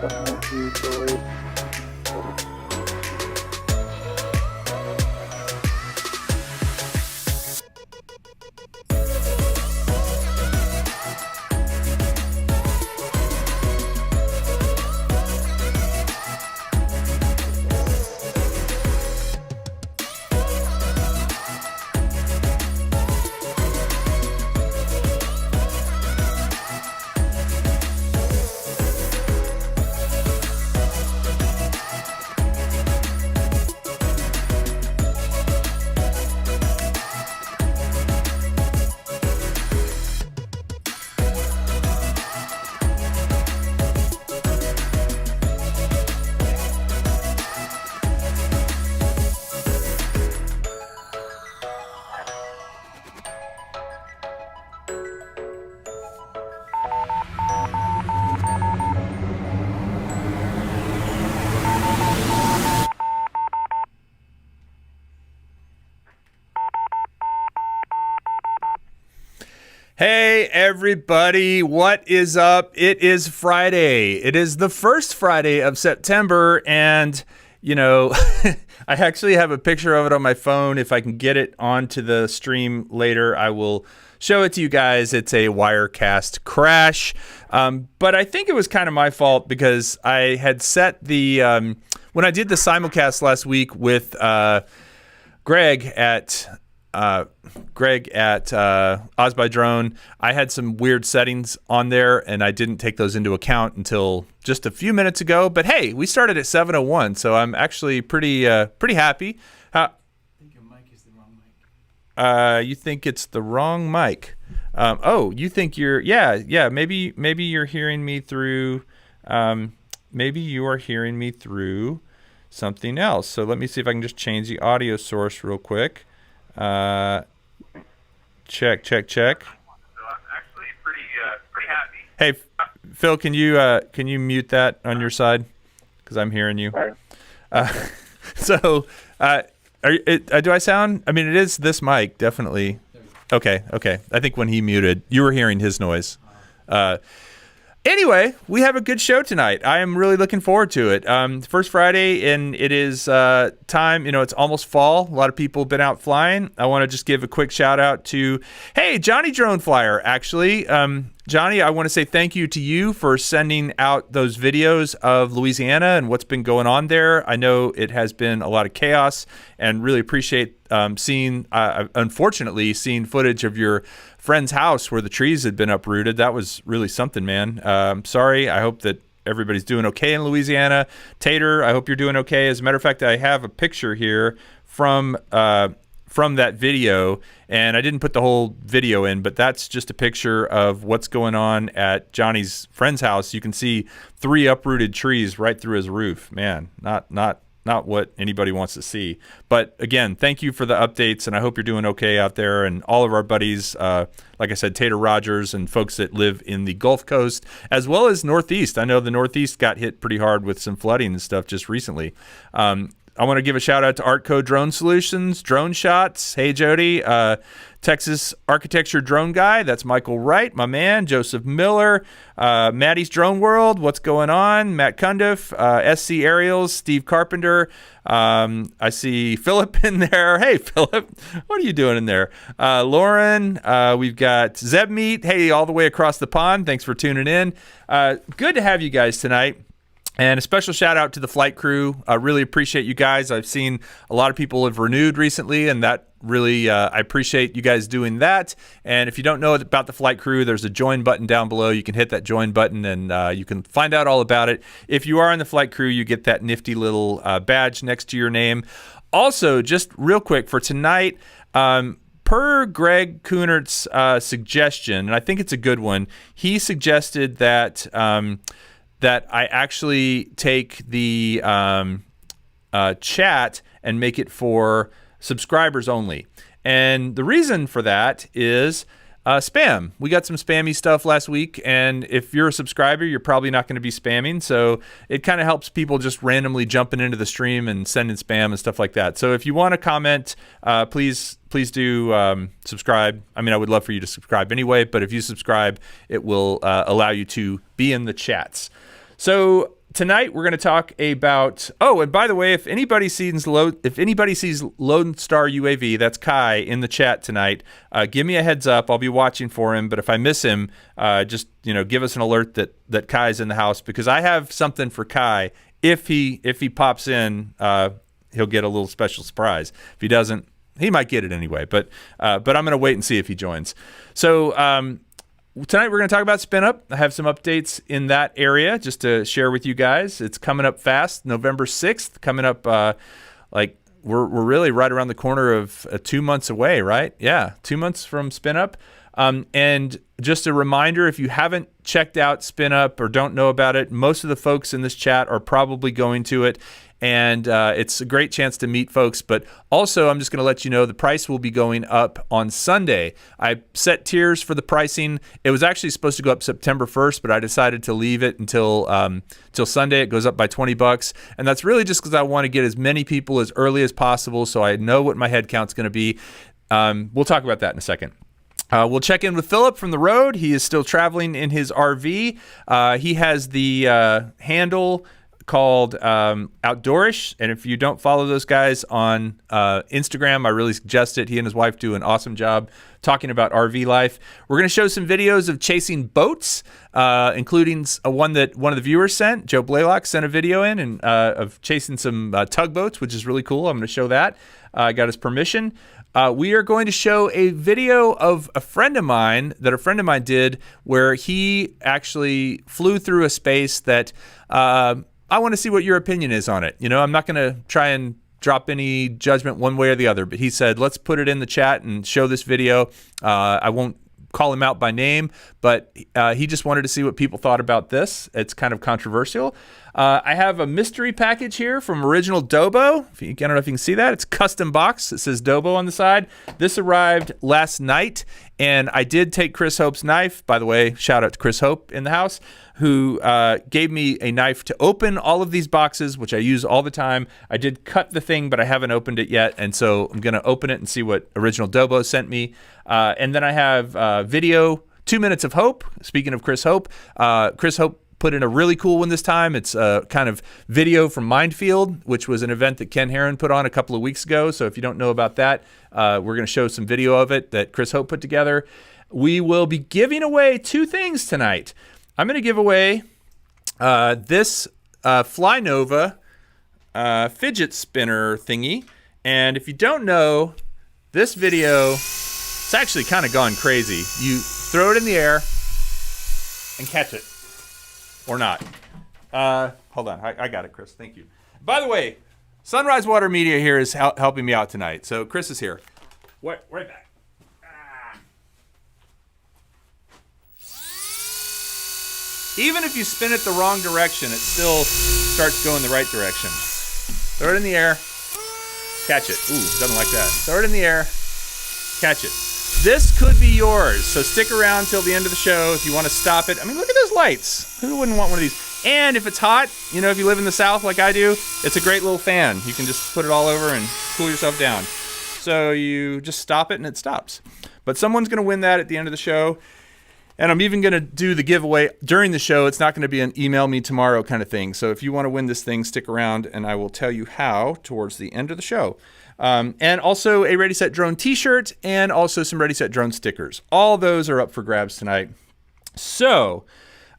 Usually. Hey everybody, what is up? It is Friday. It is the first Friday of September, and you know, I actually have a picture of it on my phone. If I can get it onto the stream later, I will show it to you guys. It's a Wirecast crash, but I think it was kind of my fault because I had set the when I did the simulcast last week with Greg at Oz by Drone, I had some weird settings on there and I didn't take those into account until just a few minutes ago. But hey, we started at 7:01, so I'm actually pretty happy. I think your mic is the wrong mic. You think it's the wrong mic? You think you're maybe you're hearing me through maybe you are hearing me through something else. So let me see if I can just change the audio source real quick. Check. So I'm actually pretty happy. Hey, Phil, can you mute that on your side? Because I'm hearing you. Do I sound? I mean, it is this mic, definitely. Okay. I think when he muted, you were hearing his noise. Anyway, we have a good show tonight. I am really looking forward to it. First Friday, and it is time. You know, it's almost fall. A lot of people have been out flying. I want to just give a quick shout out to, hey, Johnny Drone Flyer, actually. Johnny, I want to say thank you to you for sending out those videos of Louisiana and what's been going on there. I know it has been a lot of chaos, and really appreciate unfortunately, seeing footage of your friend's house where the trees had been uprooted. That was really something, man. Sorry. I hope that everybody's doing okay in Louisiana. Tater, I hope you're doing okay. As a matter of fact, I have a picture here from that video, and I didn't put the whole video in, but that's just a picture of what's going on at Johnny's friend's house. You can see 3 uprooted trees right through his roof. Man, not what anybody wants to see. But again, thank you for the updates, and I hope you're doing okay out there. And all of our buddies, like I said, Tater Rogers and folks that live in the Gulf Coast, as well as Northeast. I know the Northeast got hit pretty hard with some flooding and stuff just recently. I want to give a shout out to Artco Drone Solutions, Drone Shots. Hey, Jody. Texas Architecture Drone Guy. That's Michael Wright, my man. Joseph Miller. Maddie's Drone World. What's going on? Matt Cundiff. SC Aerials. Steve Carpenter. I see Philip in there. Hey, Philip. What are you doing in there? Lauren. We've got Zeb Meat. Hey, all the way across the pond. Thanks for tuning in. Good to have you guys tonight. And a special shout out to the flight crew. I really appreciate you guys. I've seen a lot of people have renewed recently, and that really, I appreciate you guys doing that. And if you don't know about the flight crew, there's a join button down below. You can hit that join button, and you can find out all about it. If you are in the flight crew, you get that nifty little badge next to your name. Also, just real quick for tonight, per Greg Kunert's suggestion, and I think it's a good one, he suggested that that I actually take the chat and make it for subscribers only. And the reason for that is spam. We got some spammy stuff last week, and if you're a subscriber, you're probably not going to be spamming. So it kind of helps people just randomly jumping into the stream and sending spam and stuff like that. So if you want to comment, please do subscribe. I mean, I would love for you to subscribe anyway, but if you subscribe, it will allow you to be in the chats. So tonight we're going to talk about. Oh, and by the way, if anybody sees Lone Star UAV, that's Kai in the chat tonight. Give me a heads up. I'll be watching for him. But if I miss him, just give us an alert that Kai's in the house, because I have something for Kai. If he pops in, he'll get a little special surprise. If he doesn't, he might get it anyway. But I'm going to wait and see if he joins. So tonight we're going to talk about Spin Up. I have some updates in that area just to share with you guys. It's coming up fast, November 6th. Coming up we're really right around the corner of 2 months away, right? Yeah, 2 months from Spin Up. And just a reminder, if you haven't checked out Spin Up or don't know about it, most of the folks in this chat are probably going to it. And it's a great chance to meet folks. But also, I'm just going to let you know the price will be going up on Sunday. I set tiers for the pricing. It was actually supposed to go up September 1st, but I decided to leave it until Sunday. It goes up by $20. And that's really just because I want to get as many people as early as possible so I know what my head count's going to be. We'll talk about that in a second. We'll check in with Philip from the road. He is still traveling in his RV. He has the handle called Outdoorish, and if you don't follow those guys on Instagram, I really suggest it. He and his wife do an awesome job talking about RV life. We're going to show some videos of chasing boats, including one that one of the viewers sent. Joe Blaylock sent a video in and of chasing some tugboats, which is really cool. I'm going to show that. I got his permission. We are going to show a video of a friend of mine did, where he actually flew through a space that I want to see what your opinion is on it. I'm not going to try and drop any judgment one way or the other, but he said, let's put it in the chat and show this video. I won't call him out by name, but he just wanted to see what people thought about this. It's kind of controversial. I have a mystery package here from Original Dobo. I don't know if you can see that. It's custom box. It says Dobo on the side. This arrived last night, and I did take Chris Hope's knife. By the way, shout out to Chris Hope in the house, who gave me a knife to open all of these boxes, which I use all the time. I did cut the thing, but I haven't opened it yet, and so I'm going to open it and see what Original Dobo sent me. And then I have video, 2 Minutes of Hope. Speaking of Chris Hope put in a really cool one this time. It's a kind of video from Mindfield, which was an event that Ken Herron put on a couple of weeks ago. So if you don't know about that, we're going to show some video of it that Chris Hope put together. We will be giving away two things tonight. I'm going to give away this Flynova fidget spinner thingy. And if you don't know, this video, it's actually kind of gone crazy. You throw it in the air and catch it. Or not. Hold on. I got it, Chris. Thank you. By the way, Sunrise Water Media here is helping me out tonight. So Chris is here. Right back. Even if you spin it the wrong direction, it still starts going the right direction. Throw it in the air. Catch it. Ooh, doesn't like that. Throw it in the air. Catch it. This could be yours, so stick around till the end of the show if you want to stop it. I mean, look at those lights. Who wouldn't want one of these? And if it's hot, if you live in the South like I do, it's a great little fan. You can just put it all over and cool yourself down. So you just stop it and it stops. But someone's going to win that at the end of the show. And I'm even going to do the giveaway during the show. It's not going to be an email me tomorrow kind of thing. So if you want to win this thing, stick around and I will tell you how towards the end of the show. And also a Ready Set Drone t-shirt and also some Ready Set Drone stickers. All those are up for grabs tonight. So,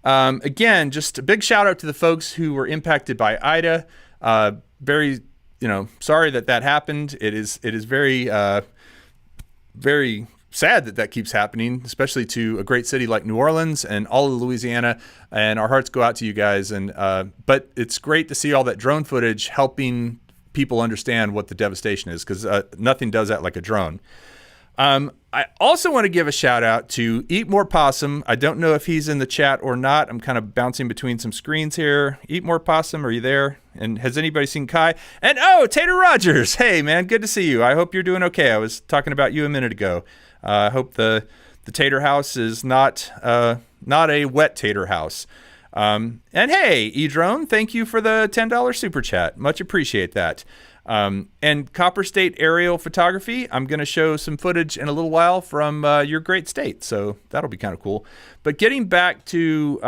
again, just a big shout out to the folks who were impacted by Ida. Very, sorry that happened. It is very, very sad that keeps happening, especially to a great city like New Orleans and all of Louisiana. And our hearts go out to you guys. But it's great to see all that drone footage helping people understand what the devastation is, because nothing does that like a drone. I also want to give a shout out to Eat More Possum. I don't know if he's in the chat or not. I'm kind of bouncing between some screens here. Eat More Possum, are you there? And has anybody seen Kai? And Tater Rogers. Hey man, good to see you. I hope you're doing okay. I was talking about you a minute ago. I hope the Tater House is not a wet Tater House. And hey, eDrone, thank you for the $10 super chat. Much appreciate that. And Copper State Aerial Photography, I'm going to show some footage in a little while from your great state. So that'll be kind of cool. But getting back to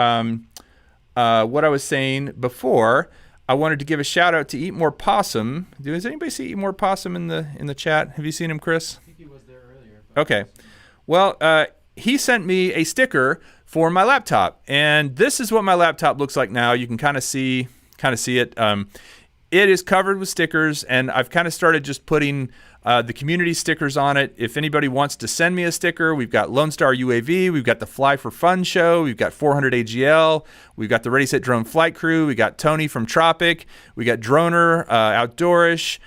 what I was saying before, I wanted to give a shout out to Eat More Possum. Does anybody see Eat More Possum in the chat? Have you seen him, Chris? I think he was there earlier. Okay. Well, he sent me a sticker for my laptop, and this is what my laptop looks like now. You can kind of see it. It is covered with stickers, and I've kind of started just putting the community stickers on it. If anybody wants to send me a sticker, we've got Lone Star UAV, we've got the Fly for Fun show, we've got 400 AGL, we've got the Ready Set Drone flight crew, we got Tony from Tropic, we got Droner, Outdoorish,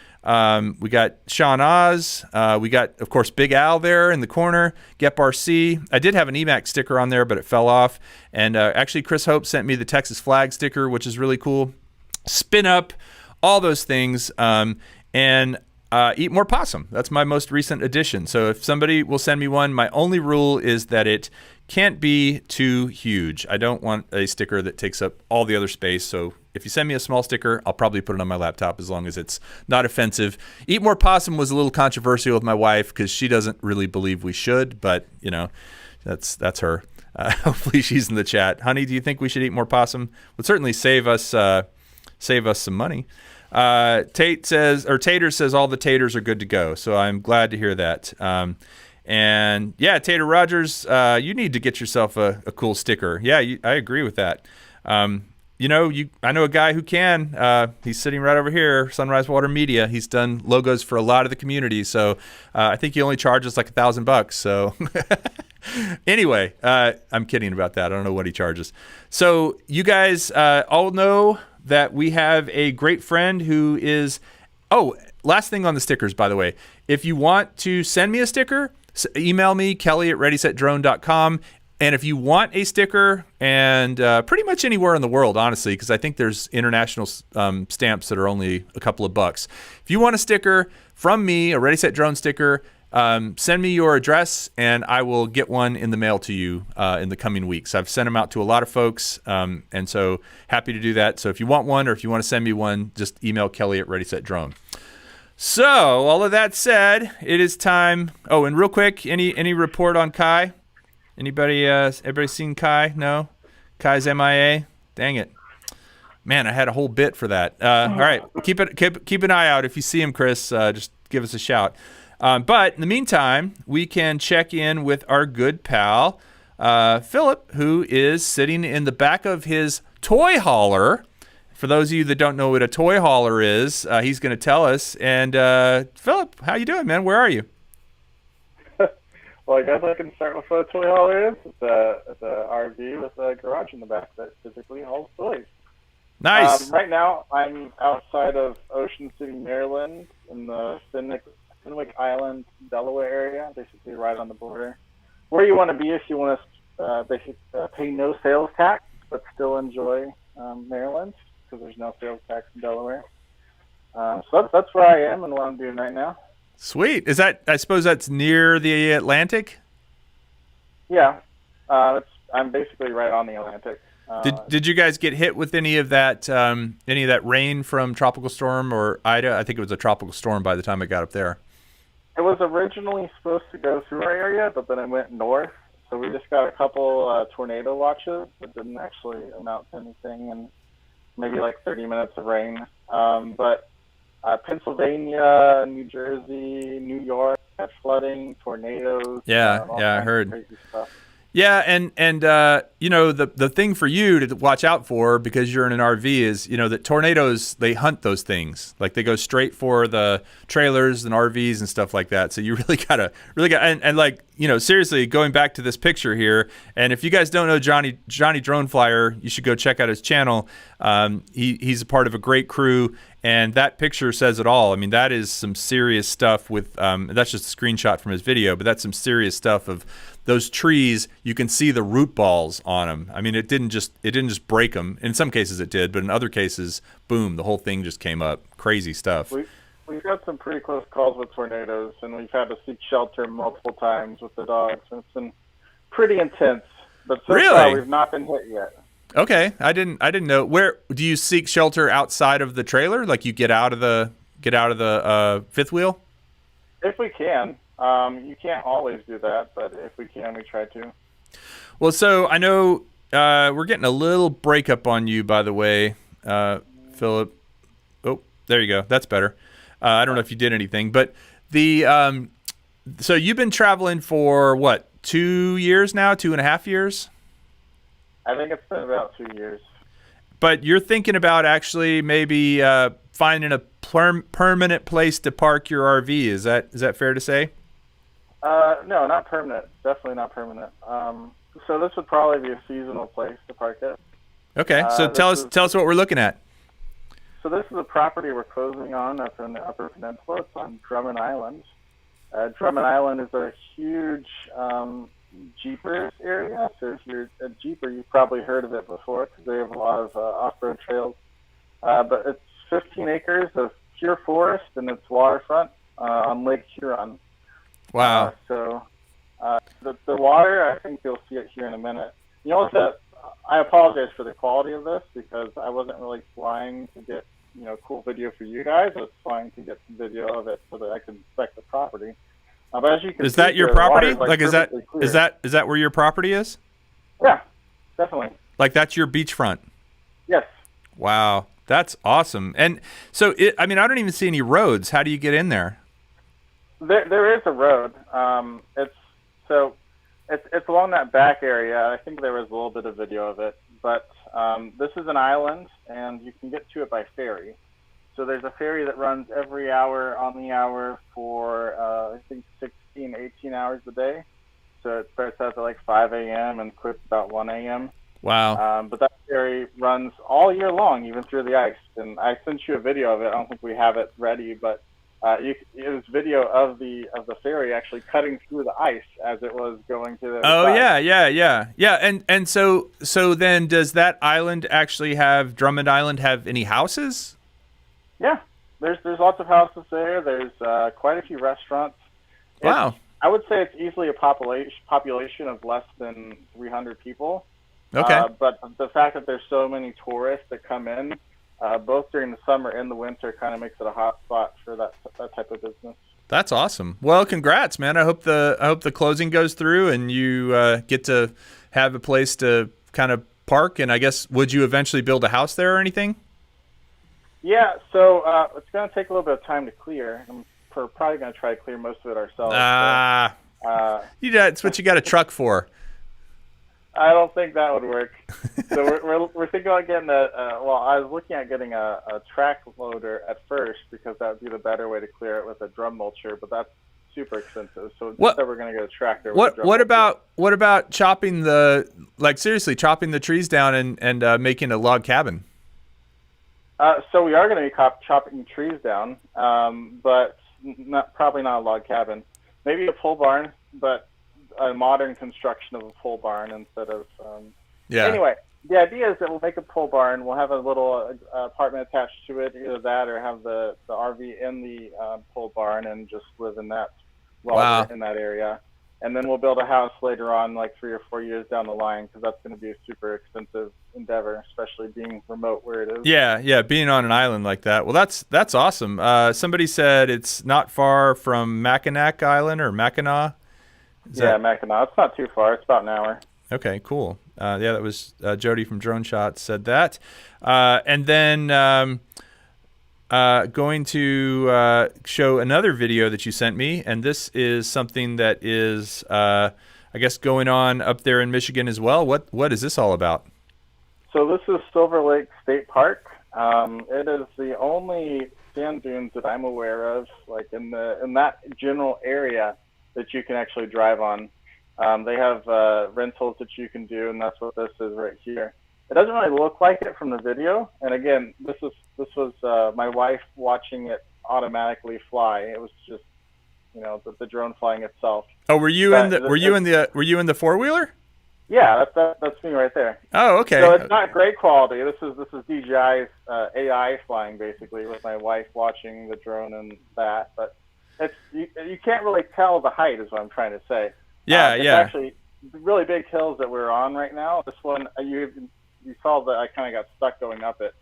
we got Sean Oz, we got, of course, Big Al there in the corner, Gep RC. I did have an EMAX sticker on there, but it fell off. And actually, Chris Hope sent me the Texas flag sticker, which is really cool. Spin Up, all those things, and Eat More Possum. That's my most recent addition. So if somebody will send me one, my only rule is that it can't be too huge. I don't want a sticker that takes up all the other space. So if you send me a small sticker, I'll probably put it on my laptop as long as it's not offensive. Eat More Possum was a little controversial with my wife because she doesn't really believe we should, but that's her. Hopefully she's in the chat. Honey, do you think we should eat more possum? Would certainly save us some money. Tater says all the taters are good to go. So I'm glad to hear that. And yeah, Tater Rogers, you need to get yourself a cool sticker. Yeah, I agree with that. I know a guy who can. He's sitting right over here, Sunrise Water Media. He's done logos for a lot of the community. So I think he only charges like $1,000. So anyway, I'm kidding about that. I don't know what he charges. So you guys all know that we have a great friend who is. Oh, last thing on the stickers, by the way. If you want to send me a sticker, email me, kelly@readysetdrone.com. And if you want a sticker, and pretty much anywhere in the world, honestly, because I think there's international stamps that are only a couple of bucks. If you want a sticker from me, a Ready Set Drone sticker, send me your address, and I will get one in the mail to you in the coming weeks. I've sent them out to a lot of folks, and so happy to do that. So if you want one, or if you want to send me one, just email kelly@readysetdrone. So all of that said, it is time. Oh, and real quick, any report on Kai? Everybody seen Kai? No? Kai's MIA? Dang it. Man, I had a whole bit for that. All right, keep an eye out. If you see him, Chris, just give us a shout. But in the meantime, we can check in with our good pal, Philip, who is sitting in the back of his toy hauler. For those of you that don't know what a toy hauler is, he's going to tell us. And Philip, how you doing, man? Where are you? Well, I guess I can start with what a toy hauler is. It's a RV with a garage in the back that physically holds toys. Nice. Right now, I'm outside of Ocean City, Maryland, in the Fenwick Island, Delaware area, basically right on the border. Where you want to be if you want to pay no sales tax, but still enjoy Maryland, because there's no sales tax in Delaware. So that's where I am and what I'm doing right now. Sweet. Is that? I suppose that's near the Atlantic. Yeah, I'm basically right on the Atlantic. Did you guys get hit with any of that rain from Tropical Storm or Ida? I think it was a tropical storm by the time I got up there. It was originally supposed to go through our area, but then it went north. So we just got a couple tornado watches that didn't actually amount to anything, and maybe like 30 minutes of rain. But Pennsylvania, New Jersey, New York had flooding, tornadoes. Yeah, I heard. Crazy stuff. Yeah, and the thing for you to watch out for, because you're in an RV, is that tornadoes, they hunt those things. Like they go straight for the trailers and RVs and stuff like that. So you really gotta seriously, going back to this picture here, and if you guys don't know Johnny Drone Flyer, you should go check out his channel. He's a part of a great crew, and that picture says it all. I mean, that is some serious stuff with that's just a screenshot from his video, but that's some serious stuff of those trees. You can see the root balls on them. I mean, it didn't just break them. In some cases it did, but in other cases, boom, the whole thing just came up. Crazy stuff. We've got some pretty close calls with tornadoes, and we've had to seek shelter multiple times with the dogs, and it's been pretty intense. But so far, we've not been hit yet. Okay, I didn't know. Where do you seek shelter outside of the trailer? Like you get out of the fifth wheel? If we can. You can't always do that, but if we can, we try to. Well, so I know We're getting a little breakup on you, by the way, Philip. Oh, there you go. That's better. I don't know if you did anything, but so you've been traveling for what, 2 years now, 2.5 years? I think it's been about 2 years. But you're thinking about actually maybe finding a permanent place to park your RV. Is that fair to say? No, not permanent. Definitely not permanent. So this would probably be a seasonal place to park it. Okay, so tell us what we're looking at. So this is a property we're closing on up in the Upper Peninsula. It's on Drummond Island. Drummond Island is a huge jeepers area. So if you're a jeeper, you've probably heard of it before because they have a lot of off-road trails. But it's 15 acres of pure forest and it's waterfront on Lake Huron. Wow. So the water, I think you'll see it here in a minute. You know what? I apologize for the quality of this because I wasn't really flying to get cool video for you guys. I was flying to get some video of it so that I could inspect the property. But as you can is see that your here, property? Like is that where your property is? Yeah, definitely. Like that's your beachfront? Yes. Wow, that's awesome. And so I don't even see any roads. How do you get in there? There is a road. It's along that back area. I think there was a little bit of video of it, but this is an island, and you can get to it by ferry. So there's a ferry that runs every hour on the hour for I think 16, 18 hours a day. So it starts out at like 5 a.m. and quits about 1 a.m. Wow. But that ferry runs all year long, even through the ice. And I sent you a video of it. I don't think we have it ready, but it was video of the ferry actually cutting through the ice as it was going to the Oh side. yeah. And so then does that island actually have Drummond Island have any houses? Yeah, there's lots of houses there. There's quite a few restaurants. Wow. I would say it's easily a population of less than 300 people. Okay. But the fact that there's so many tourists that come in, both during the summer and the winter, kind of makes it a hot spot for that type of business. That's awesome. Well, congrats, man. I hope the closing goes through and you get to have a place to kind of park. And I guess, would you eventually build a house there or anything? Yeah, so it's going to take a little bit of time to clear. We're probably going to try to clear most of it ourselves. That's what you got a truck for. I don't think that would work. So we're thinking about getting I was looking at getting a track loader at first because that would be the better way to clear it with a drum mulcher, but that's super expensive. So instead we're going to get a tractor. What about chopping chopping the trees down and making a log cabin? So we are going to be chopping trees down, but probably not a log cabin. Maybe a pole barn, but a modern construction of a pole barn instead of. Anyway, the idea is that we'll make a pole barn. We'll have a little apartment attached to it, either that or have the RV in the pole barn and just live in that while we're in that area. And then we'll build a house later on, like 3 or 4 years down the line, because that's going to be a super expensive endeavor, especially being remote where it is. Yeah, being on an island like that. Well, that's awesome. Somebody said it's not far from Mackinac Island or Mackinac. Mackinac. It's not too far. It's about an hour. Okay, cool. That was Jody from Drone Shot said that. And then going to show another video that you sent me, and this is something that is, I guess, going on up there in Michigan as well. What is this all about? So this is Silver Lake State Park. It is the only sand dunes that I'm aware of, like in that general area, that you can actually drive on. They have rentals that you can do, and that's what this is right here. It doesn't really look like it from the video, and again, this was my wife watching it automatically fly. It was just, the drone flying itself. Oh, were you in the four-wheeler? Yeah, that's me right there. Oh, okay. So it's not great quality. This is DJI's AI flying basically with my wife watching the drone and that, but you can't really tell the height is what I'm trying to say. It's actually really big hills that we're on right now. This one you saw that I kind of got stuck going up it.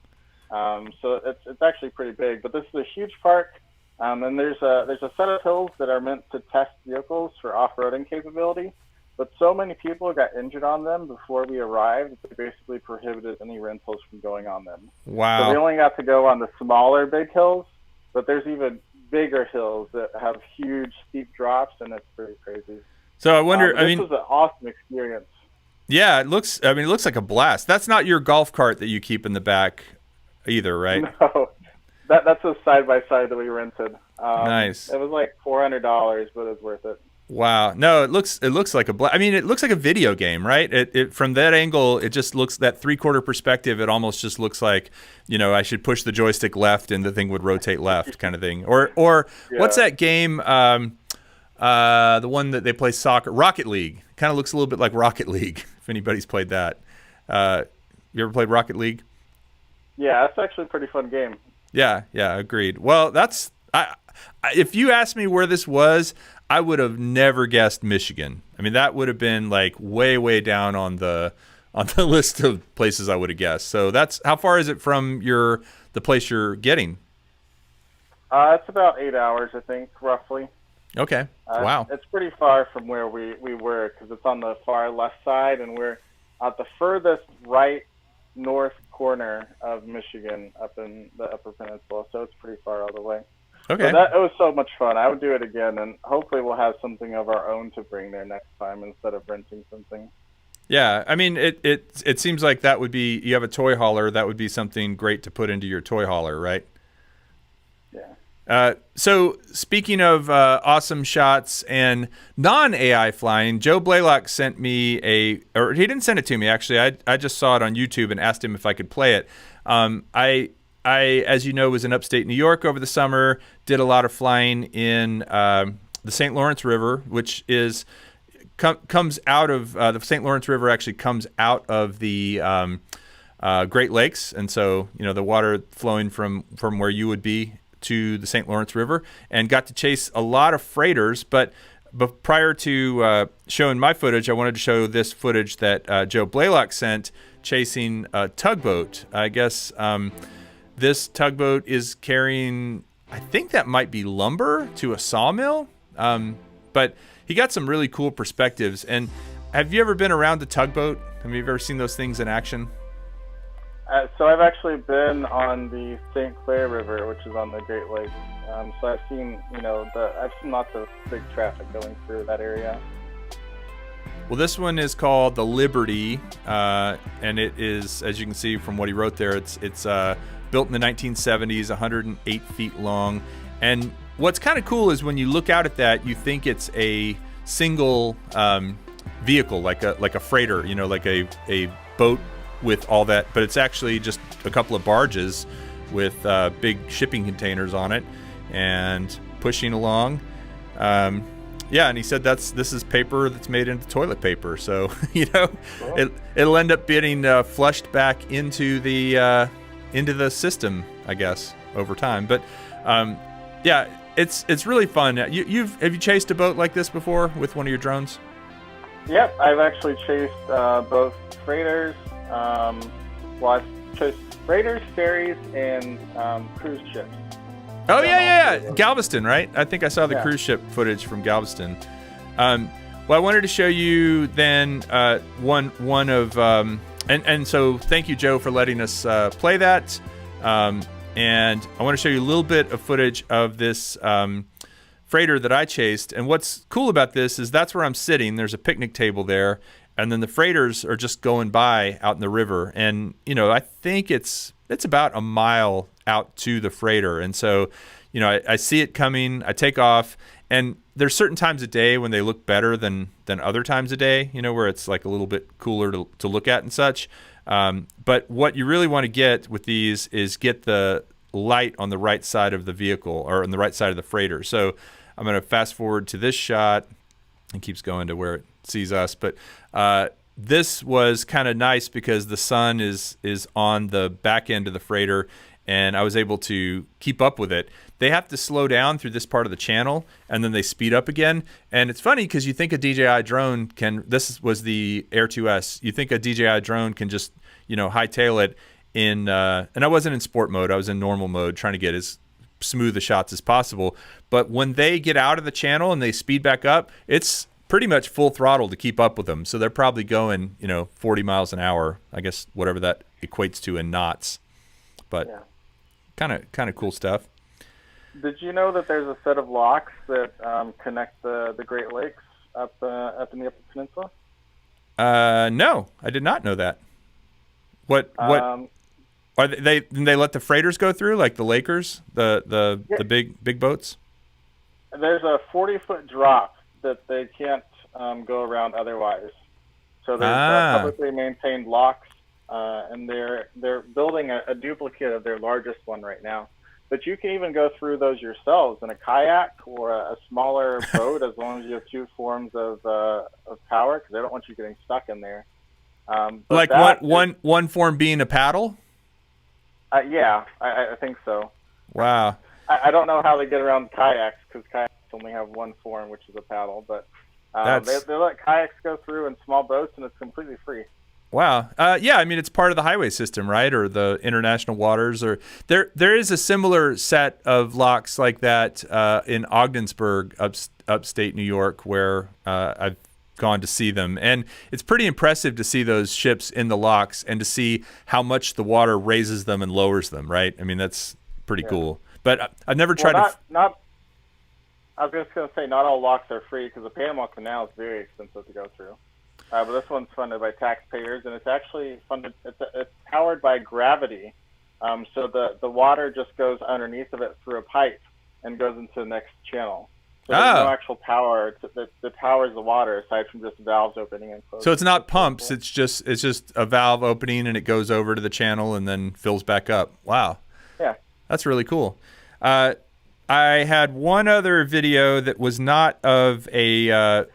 So it's actually pretty big, but this is a huge park. And there's a set of hills that are meant to test vehicles for off-roading capability. but so many people got injured on them before we arrived that they basically prohibited any rentals from going on them. Wow. So we only got to go on the smaller big hills, but there's even bigger hills that have huge steep drops, and it's pretty crazy. So I wonder, this was an awesome experience. Yeah, it looks like a blast. That's not your golf cart that you keep in the back either, right? No, that's a side-by-side that we rented. Nice. It was like $400, but it was worth it. Wow. No, it looks like a blast. I mean, it looks like a video game, right? It from that angle, it just looks, that 3/4 perspective, it almost just looks like, I should push the joystick left and the thing would rotate left kind of thing. Or Yeah. What's that game, the one that they play soccer, Rocket League. Kind of looks a little bit like Rocket League, if anybody's played that. You ever played Rocket League? Yeah, that's actually a pretty fun game. Yeah, agreed. Well, if you asked me where this was, I would have never guessed Michigan. I mean, that would have been like way, way down on the list of places I would have guessed. So that's, how far is it from the place you're getting? It's about 8 hours, I think, roughly. Okay. Wow. It's pretty far from where we were, because it's on the far left side, and we're at the furthest right north corner of Michigan, up in the Upper Peninsula. So it's pretty far all the way. Okay. It was so much fun. I would do it again, and hopefully we'll have something of our own to bring there next time instead of renting something. Yeah, I mean, it seems like that would be, you have a toy hauler, that would be something great to put into your toy hauler, right? Yeah. So speaking of awesome shots and non-AI flying, Joe Blaylock sent me or he didn't send it to me, actually. I just saw it on YouTube and asked him if I could play it. I, as you know, was in upstate New York over the summer, did a lot of flying in the St. Lawrence River, which comes out of, the St. Lawrence River actually comes out of the Great Lakes. And so, the water flowing from where you would be to the St. Lawrence River, and got to chase a lot of freighters. But prior to showing my footage, I wanted to show this footage that Joe Blaylock sent chasing a tugboat. I guess this tugboat is carrying, I think that might be lumber to a sawmill. But he got some really cool perspectives. And have you ever been around a tugboat? Have you ever seen those things in action? So I've actually been on the St. Clair River, which is on the Great Lakes. So I've seen, I've seen lots of big traffic going through that area. Well, this one is called the Liberty, and it is, as you can see from what he wrote there, it's built in the 1970s, 108 feet long. And what's kind of cool is when you look out at that, you think it's a single vehicle, like a freighter, like a boat with all that, but it's actually just a couple of barges with big shipping containers on it and pushing along. Yeah, and he said this is paper that's made into toilet paper, so it'll end up getting flushed back into the system, I guess, over time. But yeah, it's really fun. Have you chased a boat like this before with one of your drones? Yep, I've actually chased both freighters. I've chased freighters, ferries, and cruise ships. Oh yeah, Galveston, right? I think I saw the Yeah. cruise ship footage from Galveston. Well, I wanted to show you then one of and so thank you, Joe, for letting us play that. And I want to show you a little bit of footage of this freighter that I chased. And what's cool about this is that's where I'm sitting. There's a picnic table there, and then the freighters are just going by out in the river. And I think it's about a mile out to the freighter. And so, I see it coming, I take off, and there's certain times of day when they look better than other times of day, where it's like a little bit cooler to look at and such. But what you really want to get with these is get the light on the right side of the vehicle, or on the right side of the freighter. So I'm going to fast forward to this shot, and keeps going to where it sees us. But this was kind of nice because the sun is on the back end of the freighter, and I was able to keep up with it. They have to slow down through this part of the channel, and then they speed up again. And it's funny because you think a DJI drone can, this was the Air 2S, you think a DJI drone can just, hightail it in, and I wasn't in sport mode, I was in normal mode, trying to get as smooth the shots as possible. But when they get out of the channel and they speed back up, it's pretty much full throttle to keep up with them. So they're probably going, 40 miles an hour, I guess, whatever that equates to in knots. But kind of cool stuff. Did you know that there's a set of locks that connect the Great Lakes up in the Upper Peninsula? No, I did not know that. What are they let the freighters go through, like the Lakers, the big boats? There's a 40-foot drop that they can't go around otherwise. So there's publicly maintained locks, and they're building a duplicate of their largest one right now. But you can even go through those yourselves in a kayak or a smaller boat, as long as you have two forms of power, because they don't want you getting stuck in there. Like one form being a paddle? Yeah, I think so. Wow. I don't know how they get around kayaks, because kayaks only have one form, which is a paddle. But they let kayaks go through in small boats, and it's completely free. Wow. Yeah, I mean, it's part of the highway system, right? Or the international waters. Or there is a similar set of locks like that in Ogdensburg, upstate New York, where I've gone to see them. And it's pretty impressive to see those ships in the locks and to see how much the water raises them and lowers them, right? I mean, that's pretty cool. But I've never tried I was just going to say, not all locks are free, because the Panama Canal is very expensive to go through. But this one's funded by taxpayers, and it's actually funded. It's powered by gravity, so the water just goes underneath of it through a pipe and goes into the next channel. So there's no actual power that powers the water, aside from just valves opening and closing. So it's not pumps; it's just a valve opening, and it goes over to the channel and then fills back up. Wow. Yeah, that's really cool. I had one other video that was not of a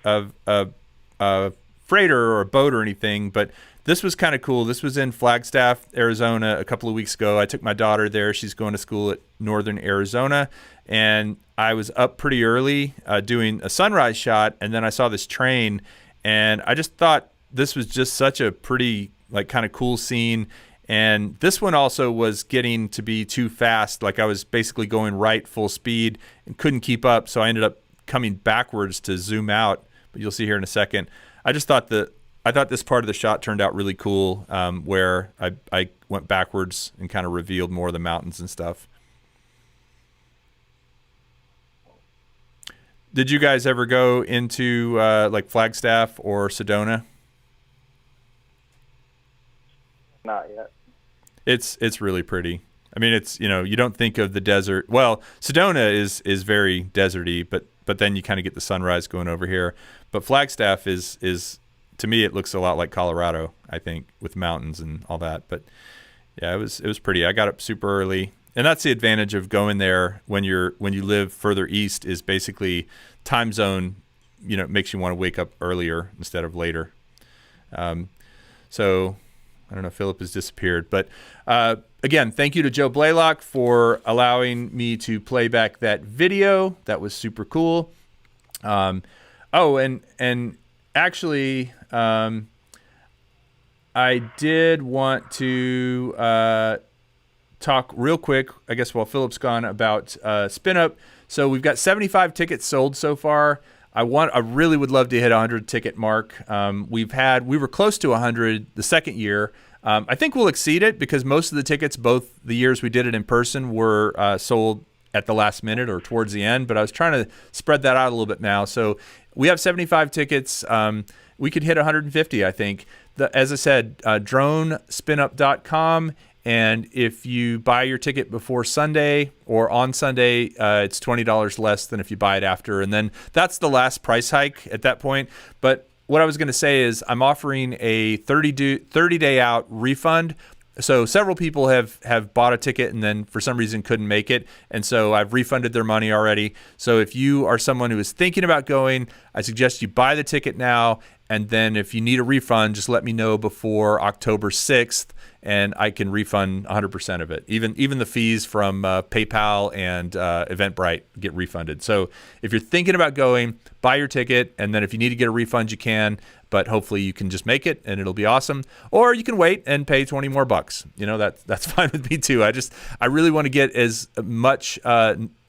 freighter or a boat or anything, but this was kind of cool. This was in Flagstaff, Arizona a couple of weeks ago. I took my daughter there. She's going to school at Northern Arizona, and I was up pretty early doing a sunrise shot, and then I saw this train, and I just thought this was just such a pretty, like, kind of cool scene. And this one also was getting to be too fast. Like, I was basically going right full speed and couldn't keep up, so I ended up coming backwards to zoom out, but you'll see here in a second. I thought this part of the shot turned out really cool, where I went backwards and kind of revealed more of the mountains and stuff. Did you guys ever go into like Flagstaff or Sedona? Not yet. It's really pretty. I mean, it's, you don't think of the desert. Well, Sedona is very deserty, but then you kind of get the sunrise going over here. But Flagstaff is to me, it looks a lot like Colorado, I think, with mountains and all that. But yeah, it was pretty. I got up super early, and that's the advantage of going there when you live further east, is basically time zone. It makes you want to wake up earlier instead of later. So I don't know, Philip has disappeared, but again, thank you to Joe Blaylock for allowing me to play back that video. That was super cool. And actually, I did want to talk real quick, I guess, while Philip's gone, about Spin Up. So we've got 75 tickets sold so far. I really would love to hit 100 ticket mark. We were close to 100 the second year. I think we'll exceed it, because most of the tickets, both the years we did it in person, were sold at the last minute or towards the end. But I was trying to spread that out a little bit now. So we have 75 tickets. We could hit 150, I think. As I said, dronespinup.com. And if you buy your ticket before Sunday or on Sunday, it's $20 less than if you buy it after. And then that's the last price hike at that point. But what I was going to say is I'm offering a 30-day out refund. So several people have bought a ticket and then for some reason couldn't make it. And so I've refunded their money already. So if you are someone who is thinking about going, I suggest you buy the ticket now. And then if you need a refund, just let me know before October 6th. And I can refund 100% of it. Even the fees from PayPal and Eventbrite get refunded. So if you're thinking about going, buy your ticket, and then if you need to get a refund, you can. But hopefully you can just make it, and it'll be awesome. Or you can wait and pay $20 more. That's fine with me too. I really want to get as much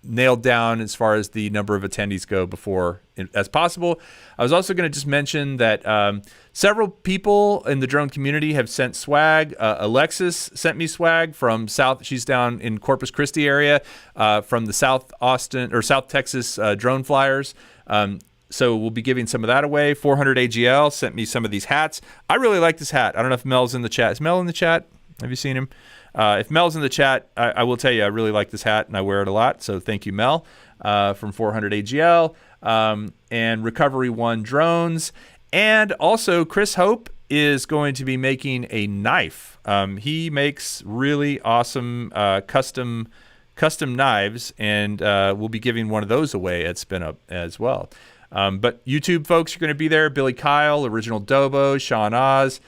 nailed down as far as the number of attendees go before as possible. I was also going to just mention that several people in the drone community have sent swag. Alexis sent me swag from South. She's down in Corpus Christi area from the South Texas drone flyers. So we'll be giving some of that away. 400 AGL sent me some of these hats. I really like this hat. I don't know if Mel's in the chat. Is Mel in the chat? Have you seen him? If Mel's in the chat, I will tell you I really like this hat and I wear it a lot. So thank you, Mel, from 400 AGL and Recovery One Drones. And also Chris Hope is going to be making a knife. He makes really awesome custom knives, and we'll be giving one of those away at Spin Up as well. But YouTube folks are going to be there. Billy Kyle, Original Dobo, Sean Oz,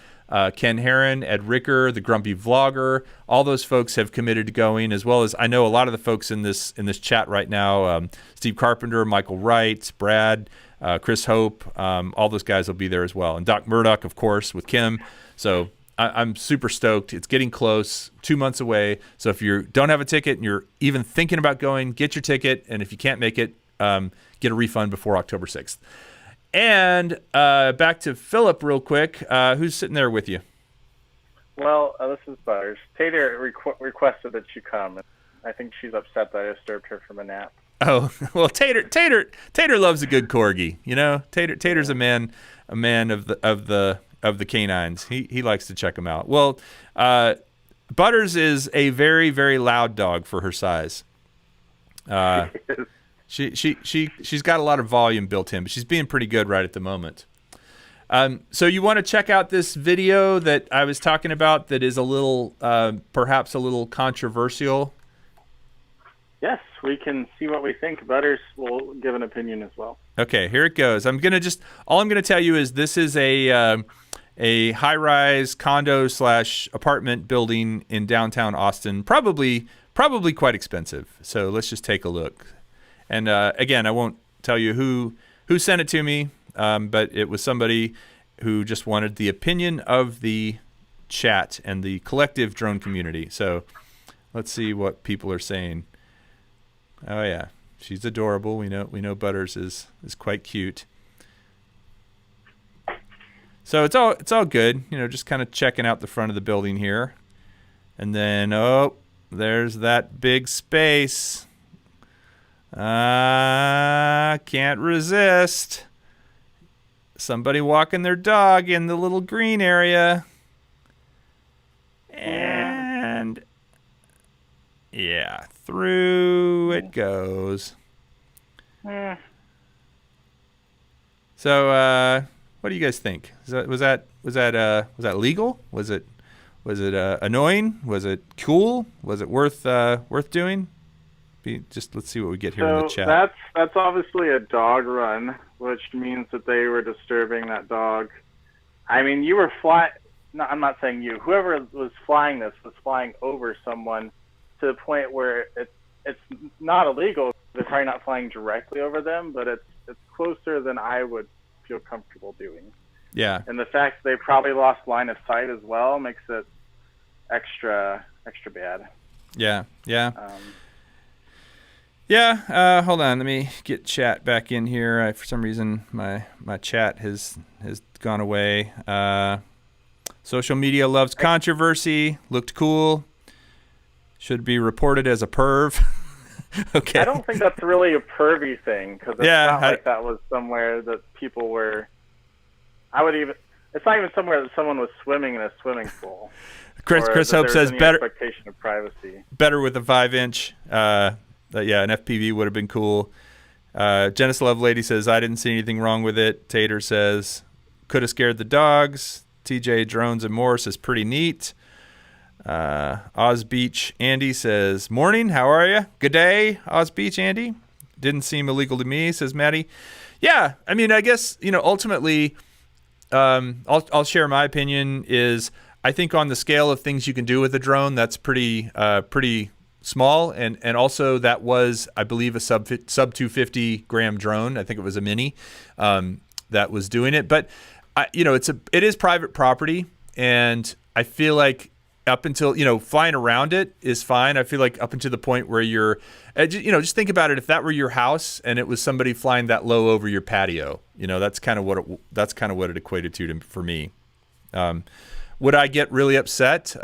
Ken Herron, Ed Ricker, the Grumpy Vlogger. All those folks have committed to going, as well as I know a lot of the folks in this chat right now. Steve Carpenter, Michael Wright, Brad, Chris Hope. All those guys will be there as well. And Doc Murdoch, of course, with Kim. So I'm super stoked. It's getting close, 2 months away. So if you don't have a ticket and you're even thinking about going, get your ticket. And if you can't make it, get a refund before October 6th. And back to Philip real quick. Who's sitting there with you? Well, this is Butters. Tater requested that you come. I think she's upset that I disturbed her from a nap. Oh, well, Tater loves a good corgi. You know, Tater's a man of the canines. He likes to check them out. Well, Butters is a very, very loud dog for her size. She's got a lot of volume built in, but she's being pretty good right at the moment. So you want to check out this video that I was talking about that is a little, perhaps a little controversial? Yes, we can see what we think. Butters will give an opinion as well. Okay, here it goes. All I'm going to tell you is this is a high-rise condo / apartment building in downtown Austin, probably quite expensive. So let's just take a look. And again, I won't tell you who sent it to me, but it was somebody who just wanted the opinion of the chat and the collective drone community. So let's see what people are saying. Oh yeah, she's adorable. We know Butters is quite cute. So it's all good. You know, just kind of checking out the front of the building here, and then there's that big space. Can't resist. Somebody walking their dog in the little green area. And yeah, through it goes. So, what do you guys think? Was that legal? Was it annoying? Was it cool? Was it worth doing? Let's see what we get here in the chat. That's obviously a dog run, which means that they were disturbing that dog. I mean, you were flying. No, I'm not saying you. Whoever was flying this was flying over someone to the point where it's not illegal. They're probably not flying directly over them, but it's closer than I would feel comfortable doing. Yeah. And the fact that they probably lost line of sight as well makes it extra bad. Yeah. Hold on. Let me get chat back in here. For some reason, my chat has gone away. Social media loves controversy. Looked cool. Should be reported as a perv. Okay. I don't think that's really a pervy thing, because it's not like that was somewhere that people were. It's not even somewhere that someone was swimming in a swimming pool. Chris Hope says better expectation of privacy. Better with a 5-inch. An FPV would have been cool. Genesis Love Lady says, I didn't see anything wrong with it. Tater says, could have scared the dogs. TJ Drones and More says, pretty neat. Oz Beach Andy says, morning, how are you? Good day, Oz Beach Andy. Didn't seem illegal to me, says Maddie. Yeah, I mean, I guess, ultimately, I'll share my opinion is I think on the scale of things you can do with a drone, that's pretty small, and also that was, I believe, a sub 250 gram drone. I think it was a mini that was doing it, but it is private property, and I feel like up until, flying around it is fine. I feel like up until the point where you're, just think about it. If that were your house and it was somebody flying that low over your patio, that's kind of what it equated to for me. Would I get really upset?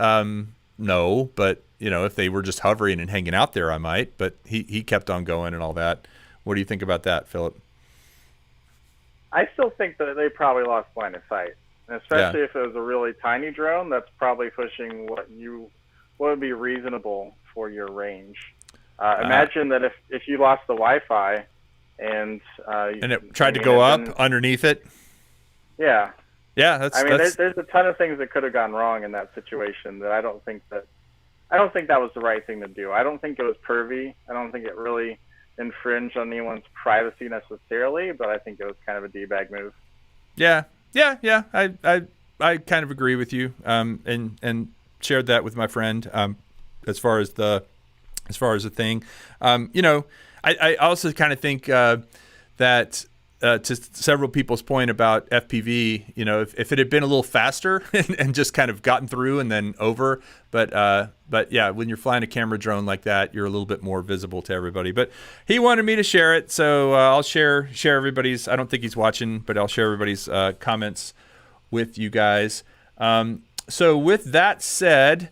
No, but if they were just hovering and hanging out there, I might. But he kept on going and all that. What do you think about that, Philip? I still think that they probably lost line of sight. Especially if it was a really tiny drone, that's probably pushing what would be reasonable for your range. Imagine that if you lost the Wi-Fi and it tried to go up underneath it. Yeah. Yeah, there's a ton of things that could have gone wrong in that situation that I don't think that was the right thing to do. I don't think it was pervy. I don't think it really infringed on anyone's privacy necessarily, but I think it was kind of a D-bag move. Yeah. Yeah. I kind of agree with you, and shared that with my friend. As far as the thing, I also kind of think that to several people's point about FPV, if it had been a little faster and just kind of gotten through and then over, but yeah, when you're flying a camera drone like that, you're a little bit more visible to everybody. But he wanted me to share it, so I'll share everybody's. I don't think he's watching, but I'll share everybody's comments with you guys. So with that said,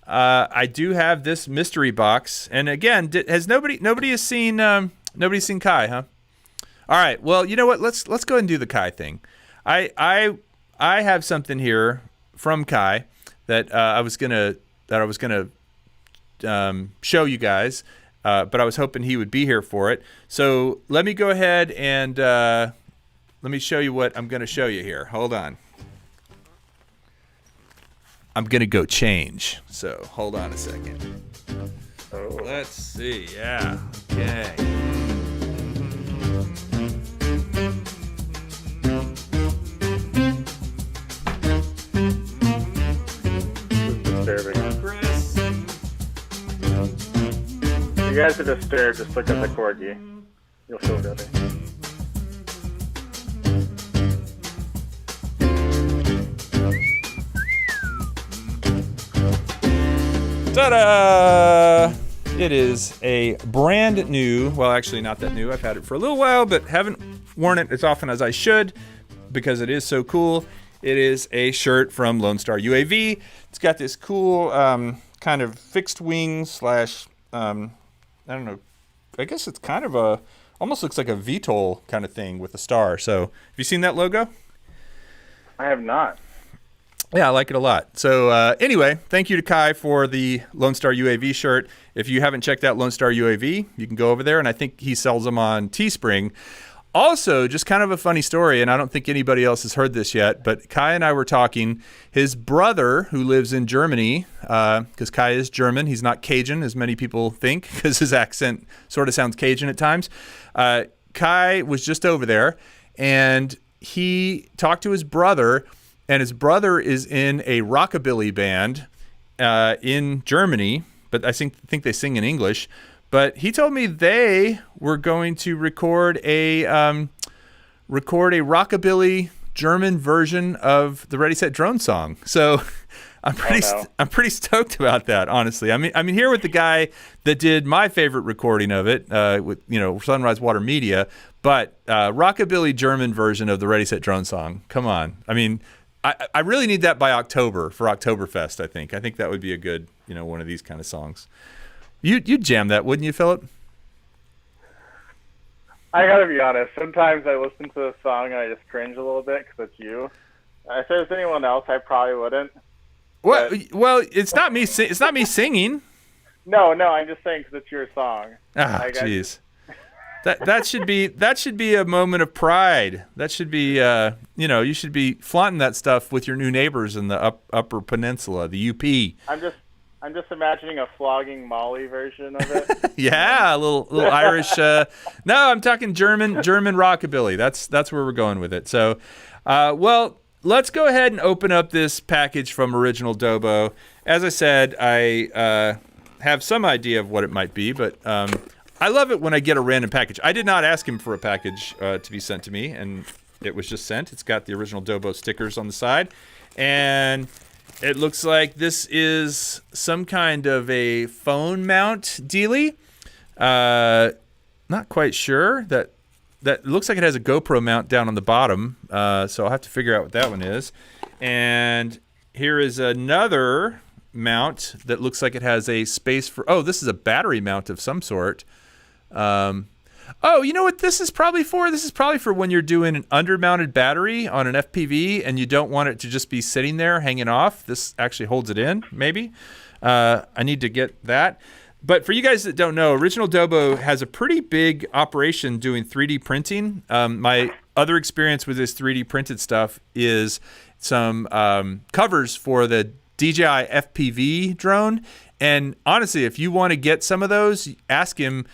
I do have this mystery box, and again, has nobody has seen nobody's seen Kai, huh? All right. Well, you know what? Let's go ahead and do the Kai thing. I have something here from Kai that I was gonna show you guys, but I was hoping he would be here for it. So let me go ahead and let me show you what I'm gonna show you here. Hold on. I'm gonna go change. So hold on a second. Let's see. Yeah. Okay. If you guys are disturbed, just look at the corgi. You'll feel better. Ta-da! It is a brand new, well, actually not that new. I've had it for a little while, but haven't worn it as often as I should because it is so cool. It is a shirt from Lone Star UAV. It's got this cool kind of fixed wing slash, I don't know, I guess it's kind of almost looks like a VTOL kind of thing with a star. So have you seen that logo? I have not. Yeah, I like it a lot. So anyway, thank you to Kai for the Lone Star UAV shirt. If you haven't checked out Lone Star UAV, you can go over there, and I think he sells them on Teespring. Also, just kind of a funny story, and I don't think anybody else has heard this yet, but Kai and I were talking. His brother, who lives in Germany, because Kai is German, he's not Cajun, as many people think, because his accent sort of sounds Cajun at times. Kai was just over there, and he talked to his brother, and his brother is in a rockabilly band in Germany, but I think they sing in English. But he told me they were going to record a rockabilly German version of the Ready Set Drone song. So I'm pretty stoked about that, honestly. I mean here with the guy that did my favorite recording of it with Sunrise Water Media, but rockabilly German version of the Ready Set Drone song. Come on. I mean, I really need that by October for Oktoberfest. I think that would be a good one of these kind of songs. You'd jam that, wouldn't you, Philip? I gotta be honest. Sometimes I listen to the song and I just cringe a little bit because it's you. If it was anyone else, I probably wouldn't. Well, it's not me. It's not me singing. No, I'm just saying because it's your song. Ah, jeez. That should be a moment of pride. That should be you should be flaunting that stuff with your new neighbors in the Upper Peninsula, the UP. I'm just imagining a flogging Molly version of it. Yeah, a little Irish. No, I'm talking German rockabilly. That's where we're going with it. So, well, let's go ahead and open up this package from Original Dobo. As I said, I have some idea of what it might be, but I love it when I get a random package. I did not ask him for a package to be sent to me, and it was just sent. It's got the Original Dobo stickers on the side, and It looks like this is some kind of a phone mount dealie. Not quite sure. That looks like it has a GoPro mount down on the bottom. So I'll have to figure out what that one is. And here is another mount that looks like it has a space for. Oh, this is a battery mount of some sort. Oh, you know what this is probably for? This is probably for when you're doing an undermounted battery on an FPV and you don't want it to just be sitting there hanging off. This actually holds it in, maybe. I need to get that. But for you guys that don't know, Original Dobo has a pretty big operation doing 3D printing. My other experience with this 3D printed stuff is some covers for the DJI FPV drone. And honestly, if you want to get some of those, ask him.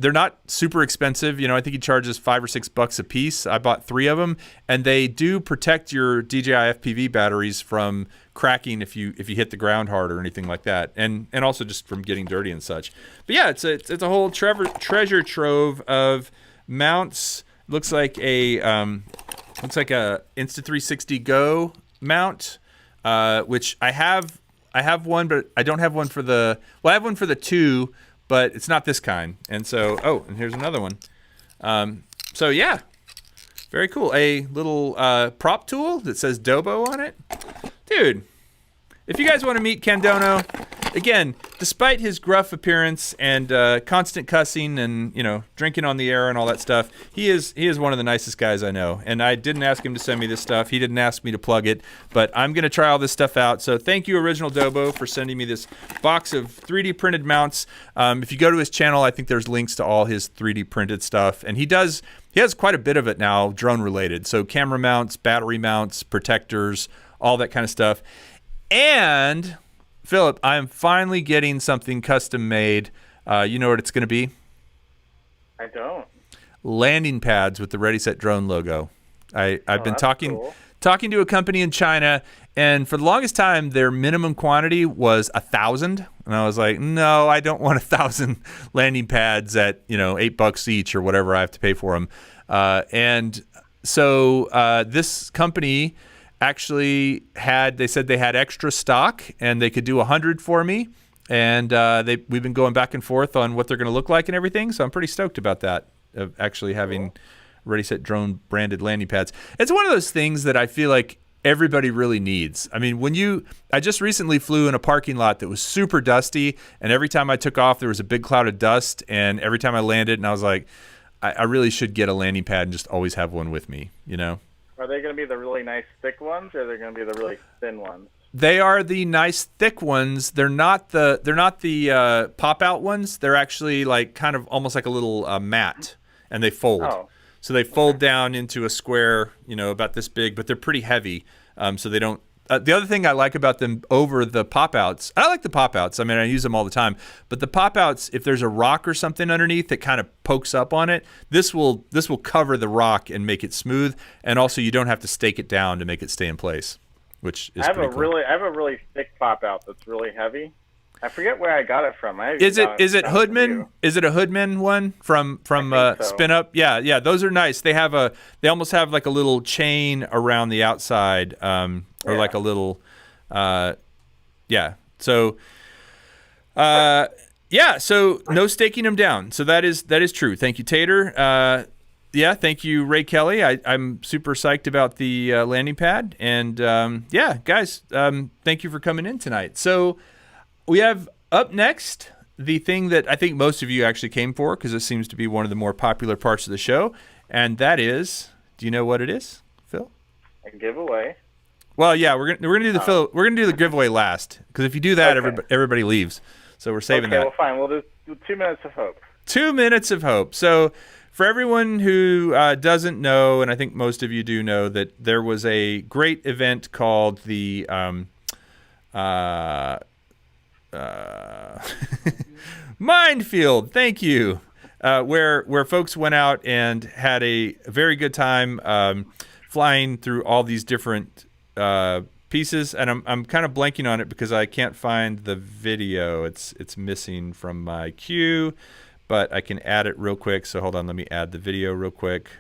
They're not super expensive. I think he charges $5 or $6 a piece. I bought 3 of them, and they do protect your DJI FPV batteries from cracking if you hit the ground hard or anything like that, and also just from getting dirty and such. But yeah, it's a whole treasure trove of mounts. Looks like a Insta360 Go mount, which I have one, but I don't have one for the. Well, I have one for the 2. But it's not this kind. And so, and here's another one. So yeah, very cool. A little prop tool that says Dobo on it. Dude, if you guys want to meet Ken Dono, again, despite his gruff appearance and constant cussing and, drinking on the air and all that stuff, he is one of the nicest guys I know. And I didn't ask him to send me this stuff. He didn't ask me to plug it, but I'm going to try all this stuff out. So thank you, Original Dobo, for sending me this box of 3D printed mounts. If you go to his channel, I think there's links to all his 3D printed stuff. And he has quite a bit of it now, drone related. So camera mounts, battery mounts, protectors, all that kind of stuff. And Philip, I'm finally getting something custom made. You know what it's going to be? I don't. Landing pads with the Ready Set Drone logo. I've been talking to a company in China, and for the longest time, their minimum quantity was 1,000. And I was like, no, I don't want 1,000 landing pads at $8 each or whatever I have to pay for them. And so this company actually they said they had extra stock and they could do 100 for me, and we've been going back and forth on what they're going to look like and everything, so I'm pretty stoked about that, of actually having Ready Set Drone branded landing pads. It's one of those things that I feel like everybody really needs. I mean, I just recently flew in a parking lot that was super dusty, and every time I took off there was a big cloud of dust, and every time I landed, and I was like, I really should get a landing pad and just always have one with me, Are they going to be the really nice thick ones, or are they going to be the really thin ones? They are the nice thick ones. They're not the pop out ones. They're actually like kind of almost like a little mat, and they fold. Oh. So they fold down into a square, about this big, but they're pretty heavy. So they don't. The other thing I like about them over the pop-outs, I like the pop-outs. I mean, I use them all the time. But the pop-outs, if there's a rock or something underneath that kind of pokes up on it, this will cover the rock and make it smooth. And also, you don't have to stake it down to make it stay in place, which is pretty cool. I have a really thick pop-out that's really heavy. I forget where I got it from. Is it Hoodman? Is it a Hoodman one from so. Spin Up? Yeah. Those are nice. They almost have like a little chain around the outside. Or like a little, So, so no staking them down. So that is true. Thank you, Tater. Thank you, Ray Kelly. I'm super psyched about the landing pad. And, guys, thank you for coming in tonight. So we have up next the thing that I think most of you actually came for, because it seems to be one of the more popular parts of the show. And that is, do you know what it is, Phil? A giveaway. Well, yeah, we're gonna do the giveaway last, because if you do that, everybody leaves. So we're saving that. Well, fine. We'll do 2 minutes of hope. 2 minutes of hope. So for everyone who doesn't know, and I think most of you do know, that there was a great event called the Minefield. Thank you. Where folks went out and had a very good time flying through all these different pieces, and I'm kind of blanking on it because I can't find the video. It's missing from my queue, but I can add it real quick. So hold on, let me add the video real quick,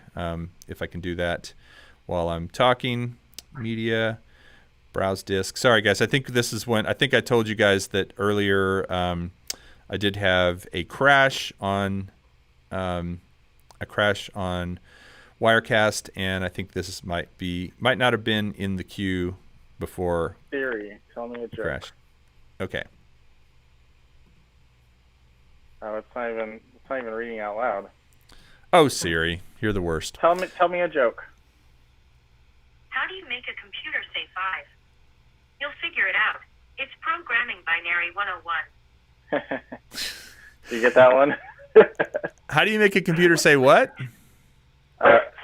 if I can do that while I'm talking. Media, Browse disk. Sorry, guys. I think this is when I told you guys that earlier. I did have a crash on Wirecast, and I think this might not have been in the queue before. Siri, tell me a joke. Crash. Okay. Oh, it's not even reading out loud. Oh, Siri, you're the worst. Tell me a joke. How do you make a computer say 5? You'll figure it out. It's programming binary 101. You get that one? How do you make a computer say what?